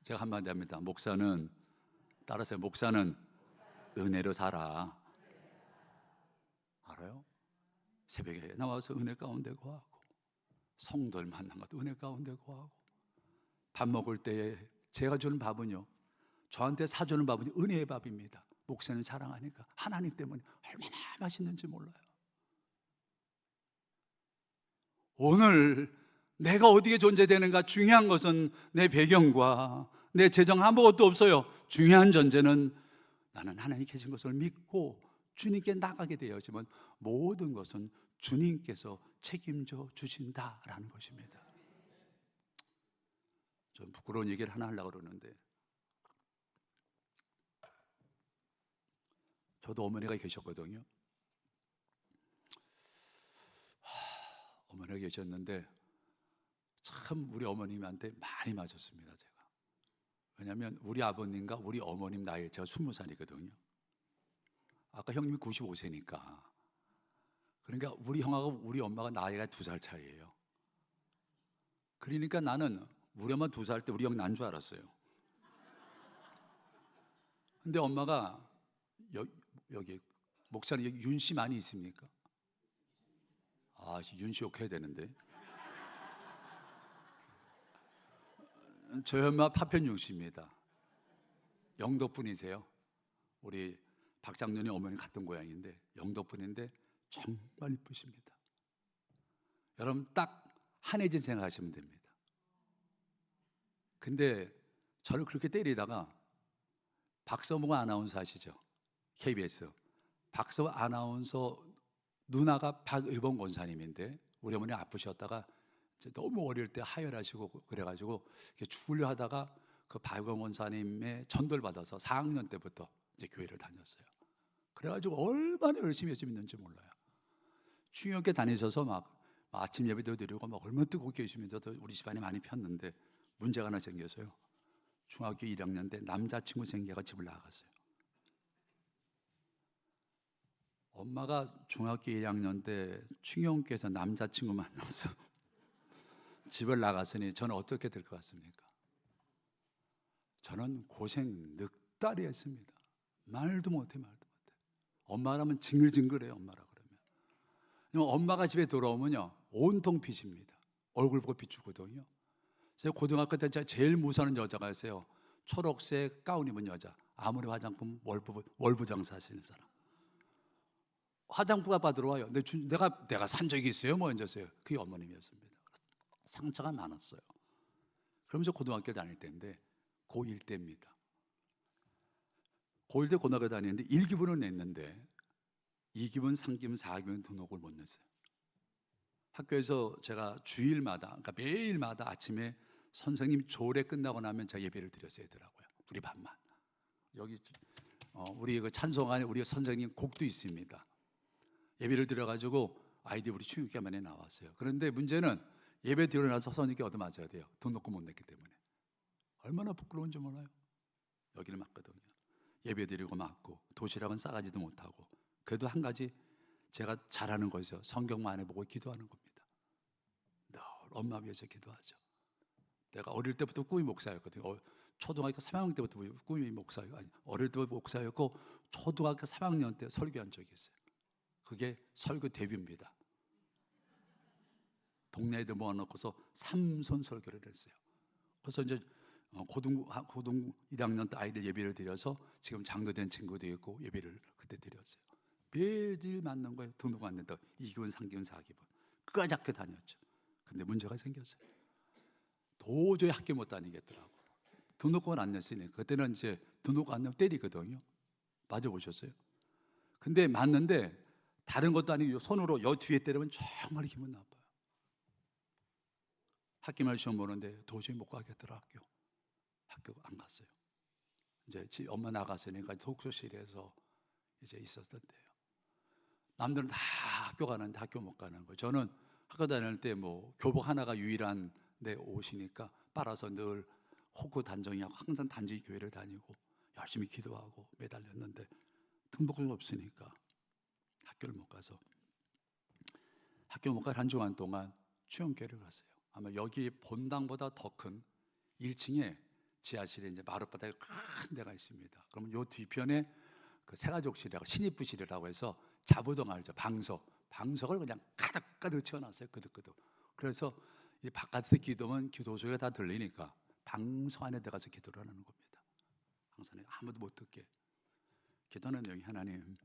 제가 한마디 합니다. 목사는, 따라서 목사는 은혜로 살아. 알아요? 새벽에 나와서 은혜 가운데 거하고, 성도를 만난 것도 은혜 가운데 거하고, 밥 먹을 때에 제가 주는 밥은요, 저한테 사주는 밥은 은혜의 밥입니다. 목사는 자랑하니까 하나님 때문에 얼마나 맛있는지 몰라요. 오늘 내가 어디에 존재되는가 중요한 것은 내 배경과 내 재정 아무것도 없어요. 중요한 전제는 나는 하나님 계신 것을 믿고 주님께 나가게 되어지면 모든 것은 주님께서 책임져 주신다라는 것입니다. 좀 부끄러운 얘기를 하나 하려고 그러는데, 저도 어머니가 계셨거든요. 어머니가 계셨는데 참 우리 어머님한테 많이 맞았습니다, 제가. 왜냐하면 우리 아버님과 우리 어머님 나이, 제가 20살이거든요. 아까 형님이 95세니까. 그러니까 우리 형하고 우리 엄마가 나이가 2살 차이예요. 그러니까 나는 우리 엄마 2살 때 우리 형 난 줄 알았어요. 근데 엄마가 여기 목사님 여기 윤 씨 많이 있습니까? 아, 윤 씨 욕해야 되는데. 저희 엄마 파편윤 씨입니다. 영도 분이세요. 우리 박장년이 어머니 같은 고향인데 영도 분인데 정말 이쁘십니다. 여러분 딱 한혜진 생각하시면 됩니다. 근데 저를 그렇게 때리다가 박서봉 아나운서 아시죠? KBS 박서봉 아나운서 누나가 박의범 권사님인데 우리 어머니 아프셨다가 너무 어릴 때 하혈하시고 그래가지고 죽으려 하다가 그 박의범 권사님의 전도를 받아서 4학년 때부터 이제 교회를 다녔어요. 그래가지고 얼마나 열심히 했는지 몰라요. 중학교 다니셔서 막 아침 예배도 드리고 막 얼마나 뜨겁게 계시면서도 우리 집안이 많이 폈는데 문제가 하나 생겨서요. 중학교 1학년 때 남자친구 생겨가 집을 나갔어요. 엄마가 중학교 1학년 때 충영교에서 남자친구 만나서 집을 나갔으니 저는 어떻게 될 것 같습니까? 저는 고생 늑다리 했습니다. 말도 못해. 엄마라면 징글징글해요. 엄마라 그러면. 엄마가 집에 돌아오면요 온통 빛입니다. 얼굴 보고 비추거든요. 제가 고등학교 때 제일 무서운 여자가 있어요. 초록색 가운 입은 여자. 아무리 화장품 월부 장사하시는 사람. 화장품가 받으러 와요. 내가 산 적이 있어요? 뭐 앉았어요. 그게 어머님이었습니다. 상처가 많았어요. 그러면서 고등학교 다닐 때인데 고1 때입니다. 고1 때 고등학교 다니는데 1기분은 냈는데 2기분, 3기분, 4기분 등록을 못 냈어요. 학교에서 제가 주일마다, 그러니까 매일마다 아침에 선생님 조례 끝나고 나면 제가 예배를 드렸어야 되더라고요. 우리 반만. 여기 우리 그 찬송안에 우리 선생님 곡도 있습니다. 예배를 드려가지고 아이들이 우리 충육교만에 나왔어요. 그런데 문제는 예배 드리고 나서 선생님께 얻어맞아야 돼요. 등록금 못 냈기 때문에. 얼마나 부끄러운지 몰라요. 여기를 맞거든요. 예배 드리고 맞고 도시락은 싸가지도 못하고. 그래도 한 가지 제가 잘하는 것이요. 성경만 안 해보고 기도하는 겁니다. 늘 엄마 위해서 기도하죠. 내가 어릴 때부터 꿈이 목사였거든요. 초등학교 3학년 때부터 꿈이 목사였고, 어릴 때부터 목사였고 초등학교 3학년 때 설교한 적이 있어요. 그게 설교 데뷔입니다. 동네 애들 모아놓고서 3손 설교를 했어요. 그래서 이제 고등 1학년 때 아이들 예배를 드려서 지금 장로된 친구도 있고 예배를 그때 드렸어요. 매일 맞는 거예요. 등록 안 된다고 2기분, 3기분, 4기분 끝까지 학교 다녔죠. 근데 문제가 생겼어요. 도저히 학교 못 다니겠더라고. 등록금을 안 냈으니 그때는 이제 등록 안 내면 때리거든요. 맞아보셨어요? 근데 맞는데 다른 것도 아니고 손으로 여 뒤에 때리면 정말 기분 나빠요. 학기말 시험 보는데 도저히 못 가겠더라. 학교 안 갔어요. 이제 엄마 나갔으니까 독서실에서 이제 있었던 때요. 남들은 다 학교 가는데 학교 못 가는 거예요. 저는 학교 다닐 때 뭐 교복 하나가 유일한 내 옷이니까 빨아서 늘 호구 단정이하고 항상 단지 교회를 다니고 열심히 기도하고 매달렸는데 등록금이 없으니까 학교를 못 가서 학교 못 갈 한 주간 동안 추영교회를 갔어요. 아마 여기 본당보다 더 큰 1층에 지하실에 이제 마룻바닥에 큰 데가 있습니다. 그러면 요 뒤편에 그 세가족실이라고 신입부실이라고 해서 자부동 알죠? 방석을 그냥 가득가득 채워놨어요. 그득그득. 그래서 이 바깥에서 기도면 기도 소리가 다 들리니까 방석 안에 들어가서 기도를 하는 겁니다. 항상 아무도 못 듣게. 기도하는 내용이 하나님,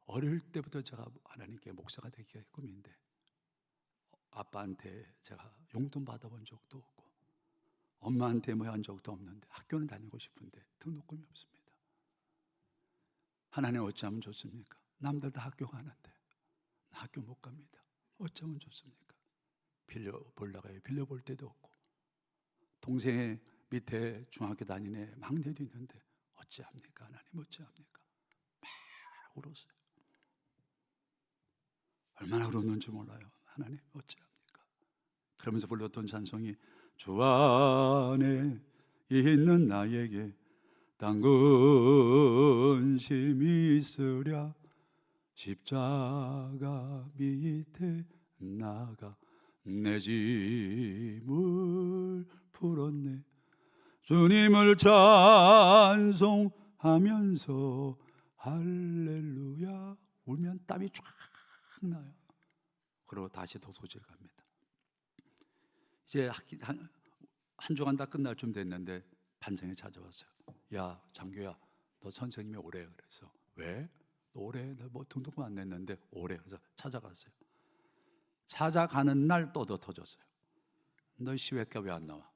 어릴 때부터 제가 하나님께 목사가 되기가 꿈인데 아빠한테 제가 용돈 받아본 적도 없고 엄마한테 뭐 한 적도 없는데 학교는 다니고 싶은데 등록금이 없습니다. 하나님 어찌하면 좋습니까? 남들 다 학교 가는데 나 학교 못 갑니다. 어쩌면 좋습니까? 빌려보려고 해요. 빌려볼 데도 없고 동생의 밑에 중학교 다니는 막내도 있는데 어찌합니까? 하나님 어찌합니까? 막 울었어요. 얼마나 울었는지 몰라요. 하나님 어찌합니까? 그러면서 불렀던 찬송이 주 안에 있는 나에게 단 근심이 있으랴 십자가 밑에 나가 내 짐을 풀었네. 주님을 찬송하면서 할렐루야 울면 땀이 쫙 나요. 그리고 다시 독서실 갑니다. 이제 한 주간 다 끝날 쯤 됐는데 반장이 찾아왔어요. 야 장교야, 너 선생님이 오래. 그래서 왜? 너 올해 뭐 등록금 안 냈는데 오래. 그래서 찾아갔어요. 찾아가는 날 또 터졌어요. 너 시외과 왜 안 나와?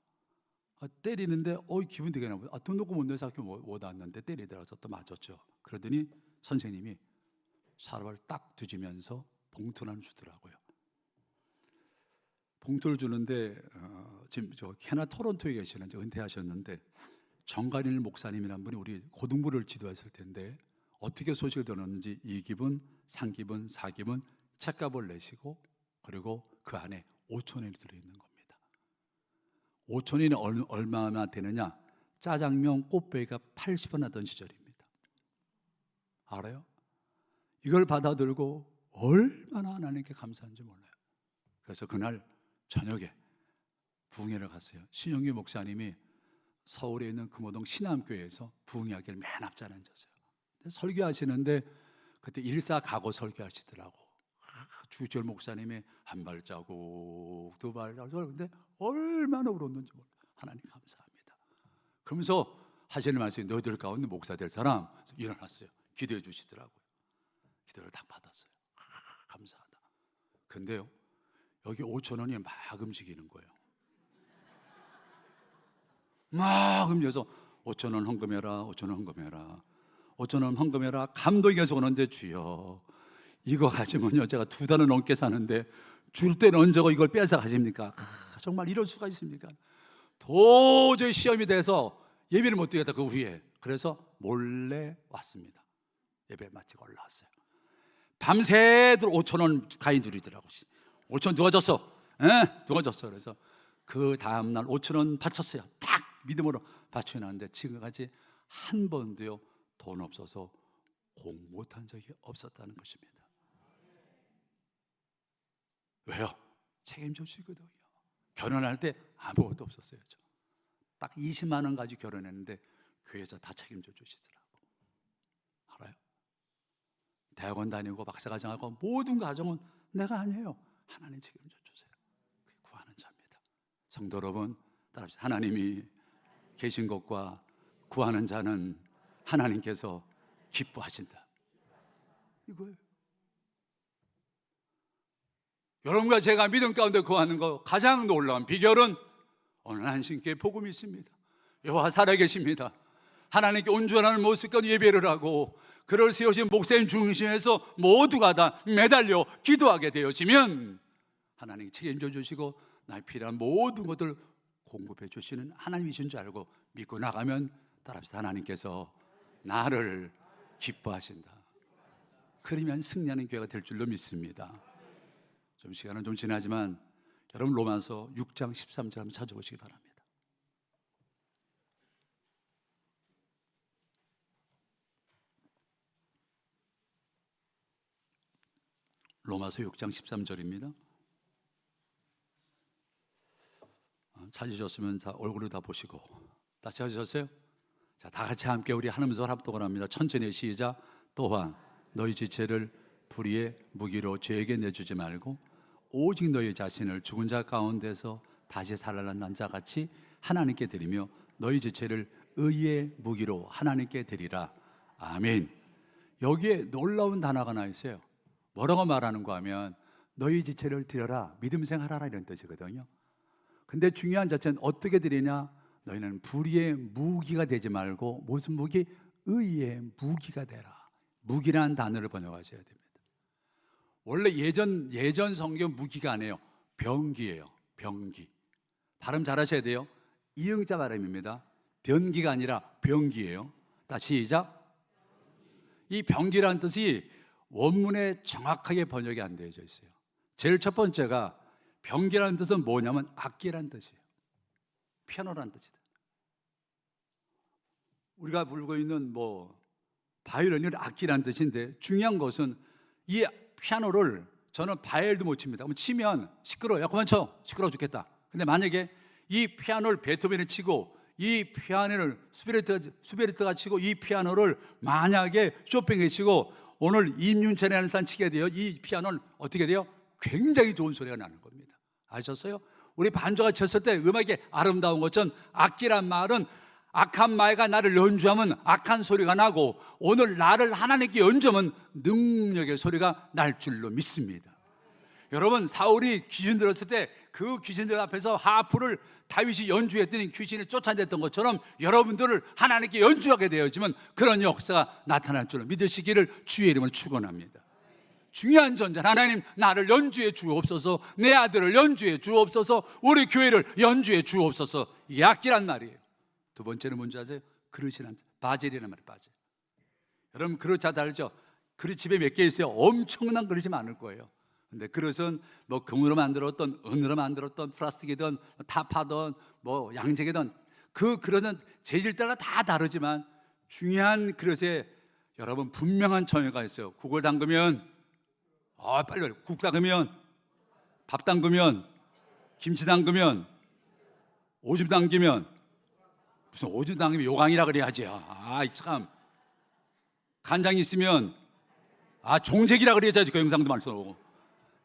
때리는데 기분 되게 나쁘다. 등록금 못 내서 학교 못 왔는데 때리더라고서 또 맞았죠. 그러더니 선생님이 사람을 딱 뒤지면서 봉투를 하나 주더라고요. 봉투를 주는데 지금 저 캐나다 토론토에 계시는 은퇴하셨는데 정가린 목사님이라는 분이 우리 고등부를 지도했을 텐데 어떻게 소식을 들었는지 2기분, 3기분, 4기분 책값을 내시고 그리고 그 안에 5,000원이 들어있는 겁니다. 5,000원이 얼마나 되느냐? 짜장면 꽃배기가 80원 하던 시절입니다. 알아요? 이걸 받아들고 얼마나 하나님께 감사한지 몰라요. 그래서 그날 저녁에 부흥회를 갔어요. 신영규 목사님이 서울에 있는 금호동 신암교회에서 부흥회하기를 맨 앞자리에 앉았어요. 설교하시는데 그때 일사각오 설교하시더라고. 주절 목사님이 한 발자국 두 발자국. 근데 얼마나 울었는지 몰라요. 하나님 감사합니다. 그러면서 하시는 말씀이 너희들 가운데 목사 될 사람 일어났어요. 기도해 주시더라고요. 기도를 딱 받았어요. 감사하다. 근데요 여기 5,000원이 막 움직이는 거예요. 막 움직여서 5,000원 헌금해라, 5,000원 헌금해라, 5,000원 헌금해라. 감독이 계속 오는데 주여 이거 가지면요 제가 2달을 넘게 사는데 줄 때는 언제고 이걸 빼앗아 가십니까? 정말 이럴 수가 있습니까? 도저히 시험이 돼서 예배를 못 드리겠다 그 후에. 그래서 몰래 왔습니다. 예배 마치고 올라왔어요. 밤새도록 5,000원 가인 누리더라고. 5,000원 누가 줬어? 누가 줬어? 그래서 그 다음날 5,000원 바쳤어요. 딱 믿음으로 바쳐놨는데 지금까지 한 번도요 돈 없어서 공 못한 적이 없었다는 것입니다. 왜요? 책임져 주시거든요. 결혼할 때 아무것도 없었어요. 딱 20만 원 가지고 결혼했는데 교회에서 다 책임져 주시더라고. 알아요? 대학원 다니고 박사과정하고 모든 과정은 내가 아니에요. 하나님 책임져 주세요. 그게 구하는 자입니다. 성도 여러분 따라합시다. 하나님이 계신 것과 구하는 자는 하나님께서 기뻐하신다. 이거예요. 여러분과 제가 믿음 가운데 구하는 거 가장 놀라운 비결은 오늘 한신교회 복음이 있습니다. 여호와 살아계십니다. 하나님께 온전한 모습과 예배를 하고 그를 세우신 목사님 중심에서 모두가 다 매달려 기도하게 되어지면 하나님이 책임져 주시고 나의 필요한 모든 것들 공급해 주시는 하나님이신 줄 알고 믿고 나가면 따라합시다. 하나님께서 나를 기뻐하신다. 그러면 승리하는 교회가 될 줄로 믿습니다. 좀 시간은 좀 지나지만 여러분 로마서 6장 13절 한번 찾아보시기 바랍니다. 로마서 6장 13절입니다. 찾으셨으면 다 얼굴을 다 보시고. 다 찾으셨어요? 자, 다 같이 함께 우리 하나님과 합독을 합니다. 천천히 시작. 또한 너희 지체를 불의의 무기로 죄에게 내주지 말고 오직 너희 자신을 죽은 자 가운데서 다시 살아난 자같이 하나님께 드리며 너희 지체를 의의 무기로 하나님께 드리라. 아멘. 여기에 놀라운 단어가 나와 있어요. 뭐라고 말하는가 하면 너희 지체를 드려라, 믿음 생활하라, 이런 뜻이거든요. 근데 중요한 자체는 어떻게 드리냐? 너희는 불의의 무기가 되지 말고 무슨 무기? 의의 무기가 되라. 무기라는 단어를 번역하셔야 됩니다. 원래 예전 성경 무기가 아니에요. 병기예요. 병기. 발음 잘하셔야 돼요. 이응자 발음입니다. 변기가 아니라 병기예요. 다시 시작. 이 병기라는 뜻이 원문에 정확하게 번역이 안 되어져 있어요. 제일 첫 번째가 병기라는 뜻은 뭐냐면 악기라는 뜻이에요. 피아노라는 뜻이다. 우리가 불고 있는 바이올린이 악기라는 뜻인데 중요한 것은 이 피아노를 저는 바이올도 못 칩니다. 그럼 치면 시끄러워요. 그만 쳐. 시끄러워 죽겠다. 근데 만약에 이 피아노를 베토벤이 치고 이 피아노를 수베르트가 치고 이 피아노를 만약에 쇼팽이 치고 오늘 임윤찬이라는 사람 치게 돼요. 이 피아노는 어떻게 돼요? 굉장히 좋은 소리가 나는 겁니다. 아셨어요? 우리 반주가 쳤을 때 음악이 아름다운 것은 악기란 말은 악한 마이가 나를 연주하면 악한 소리가 나고 오늘 나를 하나님께 연주하면 능력의 소리가 날 줄로 믿습니다. 여러분, 사울이 귀신 들었을 때 그 귀신들 앞에서 하프를 다윗이 연주했더니 귀신이 쫓아냈던 것처럼 여러분들을 하나님께 연주하게 되어지면 그런 역사가 나타날 줄로 믿으시기를 주의 이름으로 축원합니다. 중요한 전제는 하나님 나를 연주해 주옵소서, 내 아들을 연주해 주옵소서, 우리 교회를 연주해 주옵소서. 이게 악기란 말이에요. 두 번째는 뭔지 아세요? 그릇이란 바젤이란 말이에요. 바젤. 여러분 그릇 잘 알죠? 그릇 집에 몇 개 있어요? 엄청난 그릇이 많을 거예요. 근데 그릇은 금으로 만들었던, 은으로 만들었던, 플라스틱이든 타파든 양재기든 그 그릇은 재질 따라 다 다르지만 중요한 그릇에 여러분 분명한 정의가 있어요. 국을 담그면 빨리 국 담그면, 밥 담그면, 김치 담그면, 오줌 담기면, 무슨 오줌 담기면 요강이라 그래야지. 참. 간장이 있으면 종재기라 그래야지. 그 영상도 많이 써오고.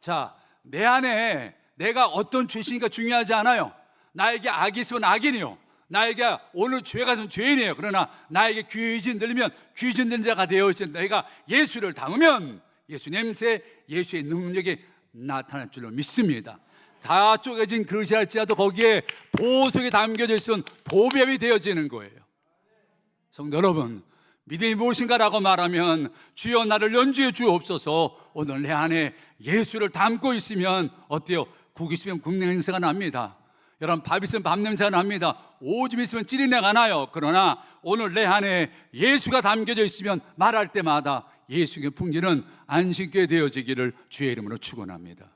자, 내 안에 내가 어떤 출신이니까 중요하지 않아요. 나에게 악이 있으면 악인이요, 나에게 오늘 죄가 있으면 죄인이에요. 그러나 나에게 귀신 들리면 귀신 든 자가 되어 있지. 내가 예수를 담으면 예수 냄새, 예수의 능력이 나타날 줄로 믿습니다. 다 쪼개진 그릇이 할지라도 거기에 보석이 담겨져 있으면 보배이 되어지는 거예요. 성도 여러분, 믿음이 무엇인가라고 말하면 주여 나를 연주해 주옵소서. 오늘 내 안에 예수를 담고 있으면 어때요? 국 있으면 국 냄새가 납니다. 여러분 밥 있으면 밥 냄새가 납니다. 오줌 있으면 찌리내가 나요. 그러나 오늘 내 안에 예수가 담겨져 있으면 말할 때마다 예수의 풍기는 안식교회 되어지기를 주의 이름으로 축원합니다.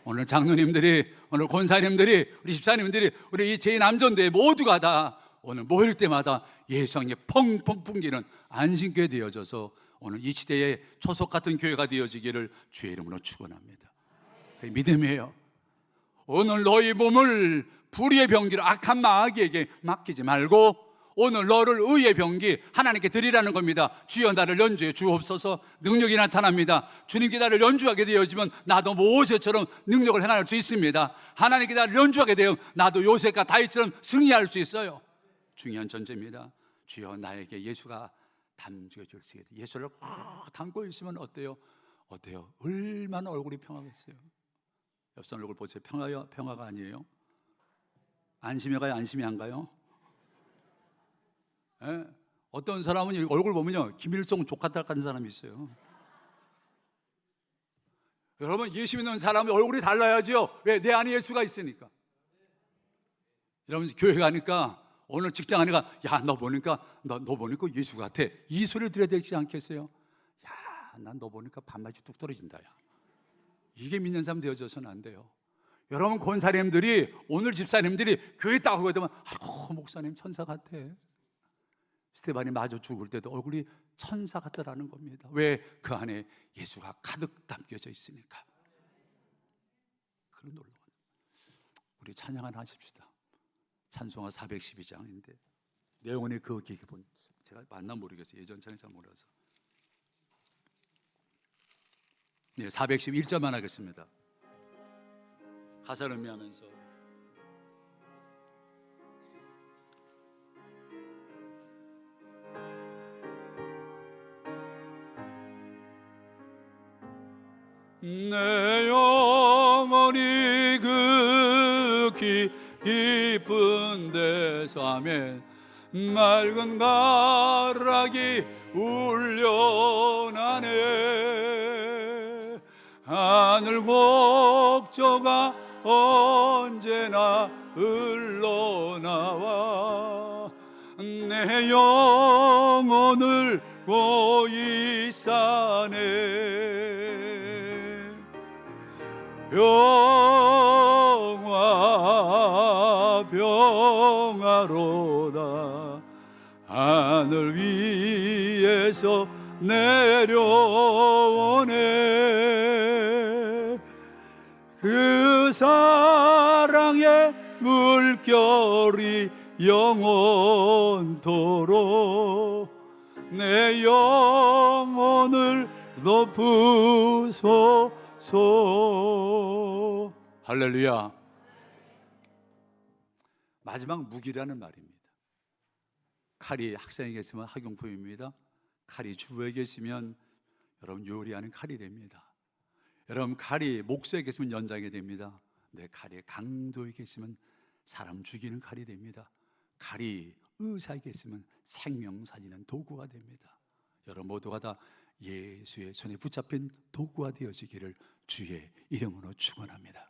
오늘 장로님들이, 오늘 권사님들이, 우리 집사님들이, 우리 이 제2남전대 모두가 다 오늘 모일 때마다 예수의 펑펑 풍기는 안식교회 되어져서 오늘 이 시대의 초석 같은 교회가 되어지기를 주의 이름으로 축원합니다. 믿음이에요. 오늘 너희 몸을 불의의 병기로 악한 마귀에게 맡기지 말고 오늘 너를 의의 병기 하나님께 드리라는 겁니다. 주여 나를 연주해 주옵소서. 능력이 나타납니다. 주님께 나를 연주하게 되어지면 나도 모세처럼 능력을 행할 수 있습니다. 하나님께 나를 연주하게 되면 나도 요셉과 다윗처럼 승리할 수 있어요. 중요한 전제입니다. 주여 나에게 예수가 담겨 줄 수 있게. 예수를 확 담고 있으면 어때요? 얼마나 얼굴이 평화겠어요. 옆 사람 얼굴 보세요. 평화가 아니에요? 안심해 가요? 안심이 안 가요? 예? 어떤 사람은 얼굴 보면요 김일성 조카딸 같은 사람이 있어요. 여러분 예수 믿는 사람의 얼굴이 달라야죠. 왜? 내 안에 예수가 있으니까. 여러분 교회 가니까 오늘 직장 하니까 너 보니까 예수 같아, 이 소리를 들어야 되지 않겠어요? 난 너 보니까 반바지 뚝 떨어진다. 이게 믿는 사람 되어져서는 안 돼요. 여러분 권사님들이, 오늘 집사님들이 교회 딱 오게 되면 목사님 천사 같아. 스데반이 마저 죽을 때도 얼굴이 천사 같더라는 겁니다. 왜? 그 안에 예수가 가득 담겨져 있으니까. 그런 놀라운. 우리 찬양 하나 하십시다. 찬송가 412장인데 내용은 그 기본 제가 맞나 모르겠어요. 예전 찬양 잘 몰라서. 네, 411절만 하겠습니다. 가사를 음미하면서. 내 영혼이 그 깊은 데서 아멘 맑은 가락이 울려나네. 하늘 곡조가 언제나 흘러나와 내 영혼을 고이 싸네. 평화 평화로다 하늘 위에서 내려오네. 그 사랑의 물결이 영원토록 내 영혼을 높으소서. 할렐루야. 마지막 무기라는 말입니다. 칼이 학생에게 있으면 학용품입니다. 칼이 주부에게 있으면 여러분 요리하는 칼이 됩니다. 여러분 칼이 목수에게 있으면 연장이 됩니다. 내 칼이 강도에게 있으면 사람 죽이는 칼이 됩니다. 칼이 의사에게 있으면 생명 살리는 도구가 됩니다. 여러분 모두가 다 예수의 손에 붙잡힌 도구가 되어지기를 주의 이름으로 축원합니다.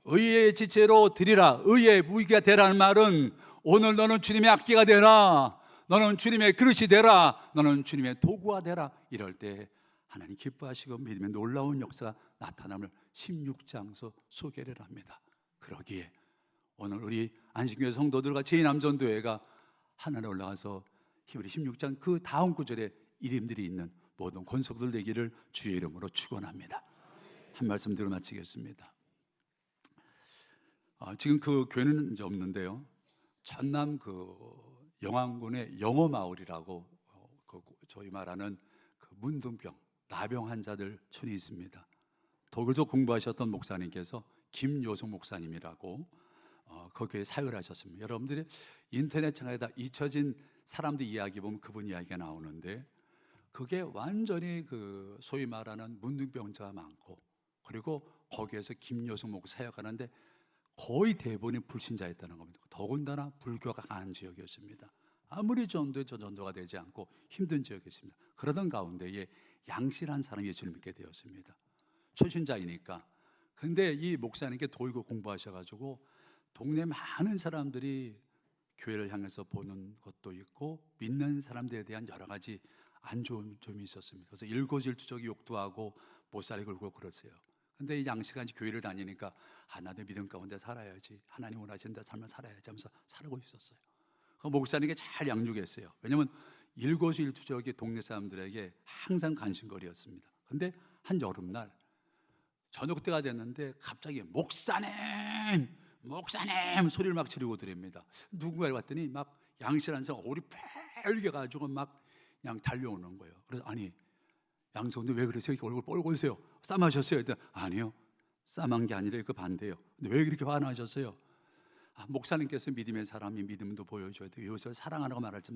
의의 지체로 드리라, 의의 무기가 되라는 말은 오늘 너는 주님의 악기가 되라, 너는 주님의 그릇이 되라, 너는 주님의 도구가 되라. 이럴 때 하나님 기뻐하시고 믿음의 놀라운 역사가 나타남을 16장서 소개를 합니다. 그러기에 오늘 우리 안식교회 성도들과 제2남전도회가 하늘에 올라가서 히브리 16장 그 다음 구절에 이름들이 있는 모든 권속들 되기를 주의 이름으로 축원합니다. 한 말씀 드려 마치겠습니다. 지금 그 교회는 이제 없는데요. 전남 그 영안군의 영어마을이라고 저희 말하는 그 문둥병, 나병 환자들 촌이 있습니다. 독일서 공부하셨던 목사님께서 김요성 목사님이라고 거기에 사역을 하셨습니다. 여러분들이 인터넷 창에다 잊혀진 사람들 이야기 보면 그분 이야기가 나오는데 그게 완전히 그 소위 말하는 문둥병자가 많고 그리고 거기에서 김요성 목사 사역하는데 거의 대부분이 불신자였다는 겁니다. 더군다나 불교가 강한 지역이었습니다. 아무리 전도에 전도가 되지 않고 힘든 지역이었습니다. 그러던 가운데에 양실한 사람이 예수를 믿게 되었습니다. 초신자이니까. 근데 이 목사님께 도이고 공부하셔가지고 동네 많은 사람들이 교회를 향해서 보는 것도 있고 믿는 사람들에 대한 여러 가지 안 좋은 점이 있었습니다. 그래서 일거질투족이 욕도 하고 못살이 굴고 그랬어요. 근데 이 양식한 교회를 다니니까 나도 믿음 가운데 살아야지, 하나님 원하시는 데 삶을 살아야지 하면서 살고 있었어요. 그 목사님께 잘 양육했어요. 왜냐하면 일거수일투족이 동네 사람들에게 항상 관심거리였습니다. 근데 한 여름날 저녁 때가 됐는데 갑자기 목사님 소리를 막 지르고 들립니다. 누군가를 봤더니 막 양실한 사람 얼이 빨개가지고 막 그냥 달려오는 거예요. 그래서 아니 양성도 왜 그러세요? 이렇게 얼굴 뻘고 있어요. 싸마셨어요? 했더니 아니요, 싸만 게 아니라 그 반대요. 근데 왜 그렇게 화나셨어요? 목사님께서 믿음의 사람이 믿음도 보여줘야 돼요. 이웃을 사랑하라고 말하지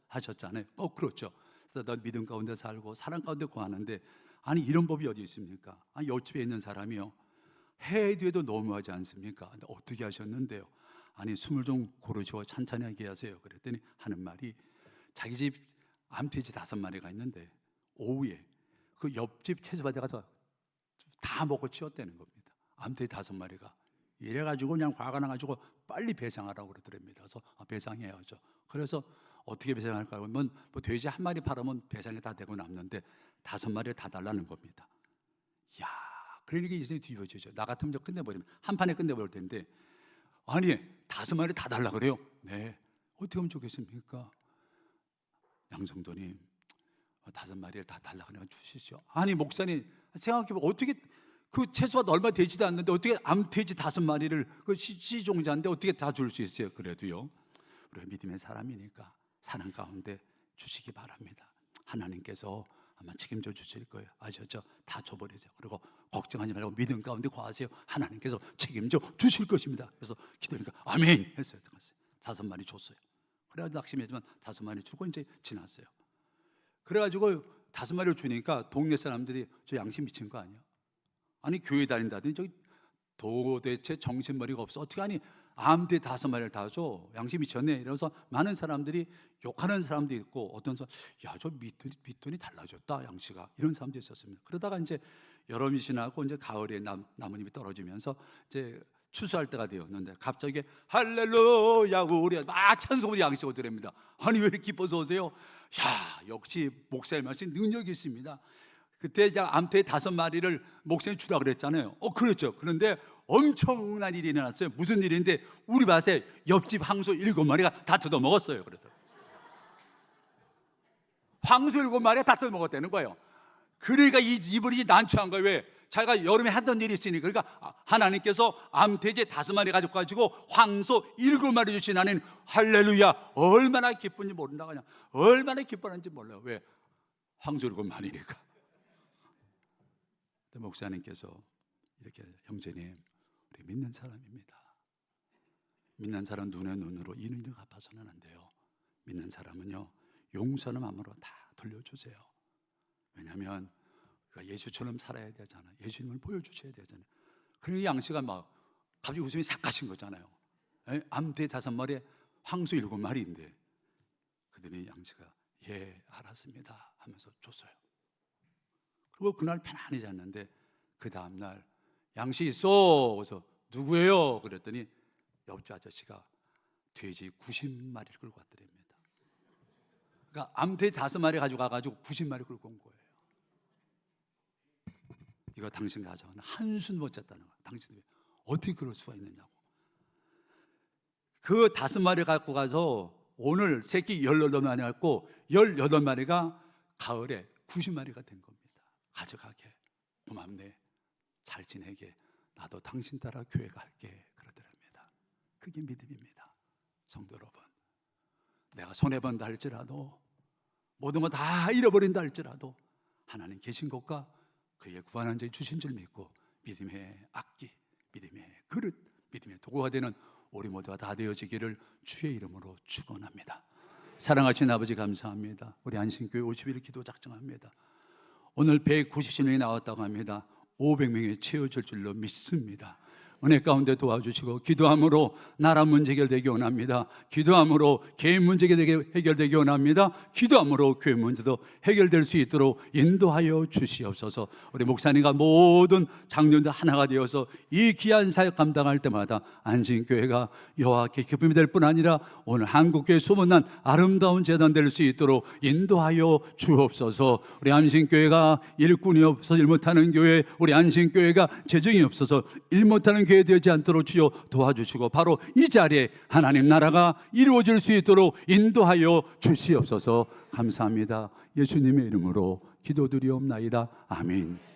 하셨잖아요. 그렇죠. 그래서 난 믿음 가운데 살고 사랑 가운데 구하는데 아니 이런 법이 어디 있습니까? 아니 옆집에 있는 사람이요 해 뒤에도 너무하지 않습니까? 근데 어떻게 하셨는데요? 아니 숨을 좀 고르시고 찬찬히 하게 하세요. 그랬더니 하는 말이 자기 집 암돼지 5마리가 있는데 오후에 그 옆집 채소밭에 가서 다 먹고 치웠다는 겁니다. 암돼지 5마리가. 이래가지고 그냥 화가 나가지고 빨리 배상하라고 그러더랍니다. 그래서 배상해야죠. 그래서 어떻게 배상할까 하면 뭐 돼지 1마리 팔으면 배상이 다 되고 남는데 5마리 다 달라는 겁니다. 야, 그러니까 인생이 뒤집어지죠. 나 같으면 저 끝내버리면 한 판에 끝내버릴 텐데 아니 5마리 다 달라 그래요. 네, 어떻게 하면 좋겠습니까? 양성도님 5마리를 다 달라고 하면 주시죠. 아니 목사님 생각해보면 어떻게 그 채소가 얼마 되지도 않는데 어떻게 암돼지 5마리를 그 시종자인데 어떻게 다 줄 수 있어요? 그래도요 우리가 믿음의 사람이니까 사는 가운데 주시기 바랍니다. 하나님께서 아마 책임져 주실 거예요. 아셨죠? 다 줘버리세요. 그리고 걱정하지 말고 믿음 가운데 거하세요. 하나님께서 책임져 주실 것입니다. 그래서 기도하니까 아멘 했어요. 5마리 줬어요. 그래가지고 낙심했지만 5마리 주고 이제 지났어요. 그래가지고 5마리를 주니까 동네 사람들이 저 양심 미친 거 아니야? 아니 교회 다닌다더니 저기 도대체 정신머리가 없어. 어떻게 하니 암대 5마리를 다 줘? 양심 미쳤네. 이러면서 많은 사람들이 욕하는 사람도 있고 어떤 사람 야저 밑돈이 달라졌다 양씨가 이런 사람도 있었습니다. 그러다가 이제 여름이 지나고 이제 가을에 나뭇잎이 떨어지면서 이제 추수할 때가 되었는데 갑자기 할렐루야 우리 막 찬송을 양씨가 드립니다. 아니 왜 이렇게 기뻐서 오세요? 야 역시 목사님 말씀 능력이 있습니다. 그때 이제 암탉 5마리를 목사님 주라 그랬잖아요. 그렇죠. 그런데 엄청난 일이 일어났어요. 무슨 일인데 우리 밭에 옆집 황소 7마리가 다 뜯어먹었어요. 그러더라고요. 황소 7마리가 다 뜯어먹었다는 거예요. 그러니까 이분이 난처한 거예요. 왜? 자기가 여름에 하던 일이 있으니까. 그러니까 하나님께서 암돼지 5마리 가지고 황소 7마리 주신 하나님 할렐루야 얼마나 기쁜지 모른다. 그냥 얼마나 기뻐하는지 몰라요. 왜? 황소 7마리니까. 목사님께서 이렇게 형제님 우리 믿는 사람입니다. 믿는 사람 눈에 눈으로 이는 갚아서는 안 돼요. 믿는 사람은요 용서는 마음으로 다 돌려주세요. 왜냐하면 예수처럼 살아야 되잖아요. 예수님을 보여주셔야 되잖아요. 그러니 양씨가 막 갑자기 웃음이 싹 가신 거잖아요. 암탉 5마리에 황소 7마리인데 그들이 양씨가 예 알았습니다 하면서 줬어요. 그리고 그날 편안히 잤는데 그 다음날 양씨 있어 그래서 누구예요? 그랬더니 옆집 아저씨가 돼지 90마리를 끌고 왔더랍니다. 그러니까 암탉 5마리 가지고 가가지고 90마리 끌고 온 거예요. 이거 당신 가져온 한숨 못 잤다는 거예요. 당신들이 어떻게 그럴 수가 있느냐고. 그 5마리 갖고 가서 오늘 새끼 18마리 갖고 18마리가 가을에 90마리가 된 겁니다. 가져가게 고맙네 잘 지내게 나도 당신 따라 교회 갈게 그러더랍니다. 그게 믿음입니다. 성도 여러분 내가 손해본다 할지라도 모든 거 다 잃어버린다 할지라도 하나님 계신 것과 그의 구원한 자의 주신 줄 믿고 믿음의 악기 믿음의 그릇 믿음의 도구가 되는 우리 모두가 다 되어지기를 주의 이름으로 축원합니다. 사랑하신 아버지 감사합니다. 우리 안신교회 50일 기도 작정합니다. 오늘 190명이 나왔다고 합니다. 500명이 채워질 줄로 믿습니다. 은혜 가운데 도와주시고 기도함으로 나라 문제 해결되기 원합니다. 기도함으로 개인 문제 해결되기 원합니다. 기도함으로 교회 문제도 해결될 수 있도록 인도하여 주시옵소서. 우리 목사님과 모든 장로들 하나가 되어서 이 귀한 사역 감당할 때마다 안진교회가 여호와께 기쁨이 될 뿐 아니라 오늘 한국교회 소문난 아름다운 재단 될 수 있도록 인도하여 주옵소서. 우리 안진교회가 일꾼이 없어서 일 못하는 교회, 우리 안진교회가 재정이 없어서 일 못하는 교회 되지 않도록 주여 도와주시고 바로 이 자리에 하나님 나라가 이루어질 수 있도록 인도하여 주시옵소서. 감사합니다. 예수님의 이름으로 기도드리옵나이다. 아멘.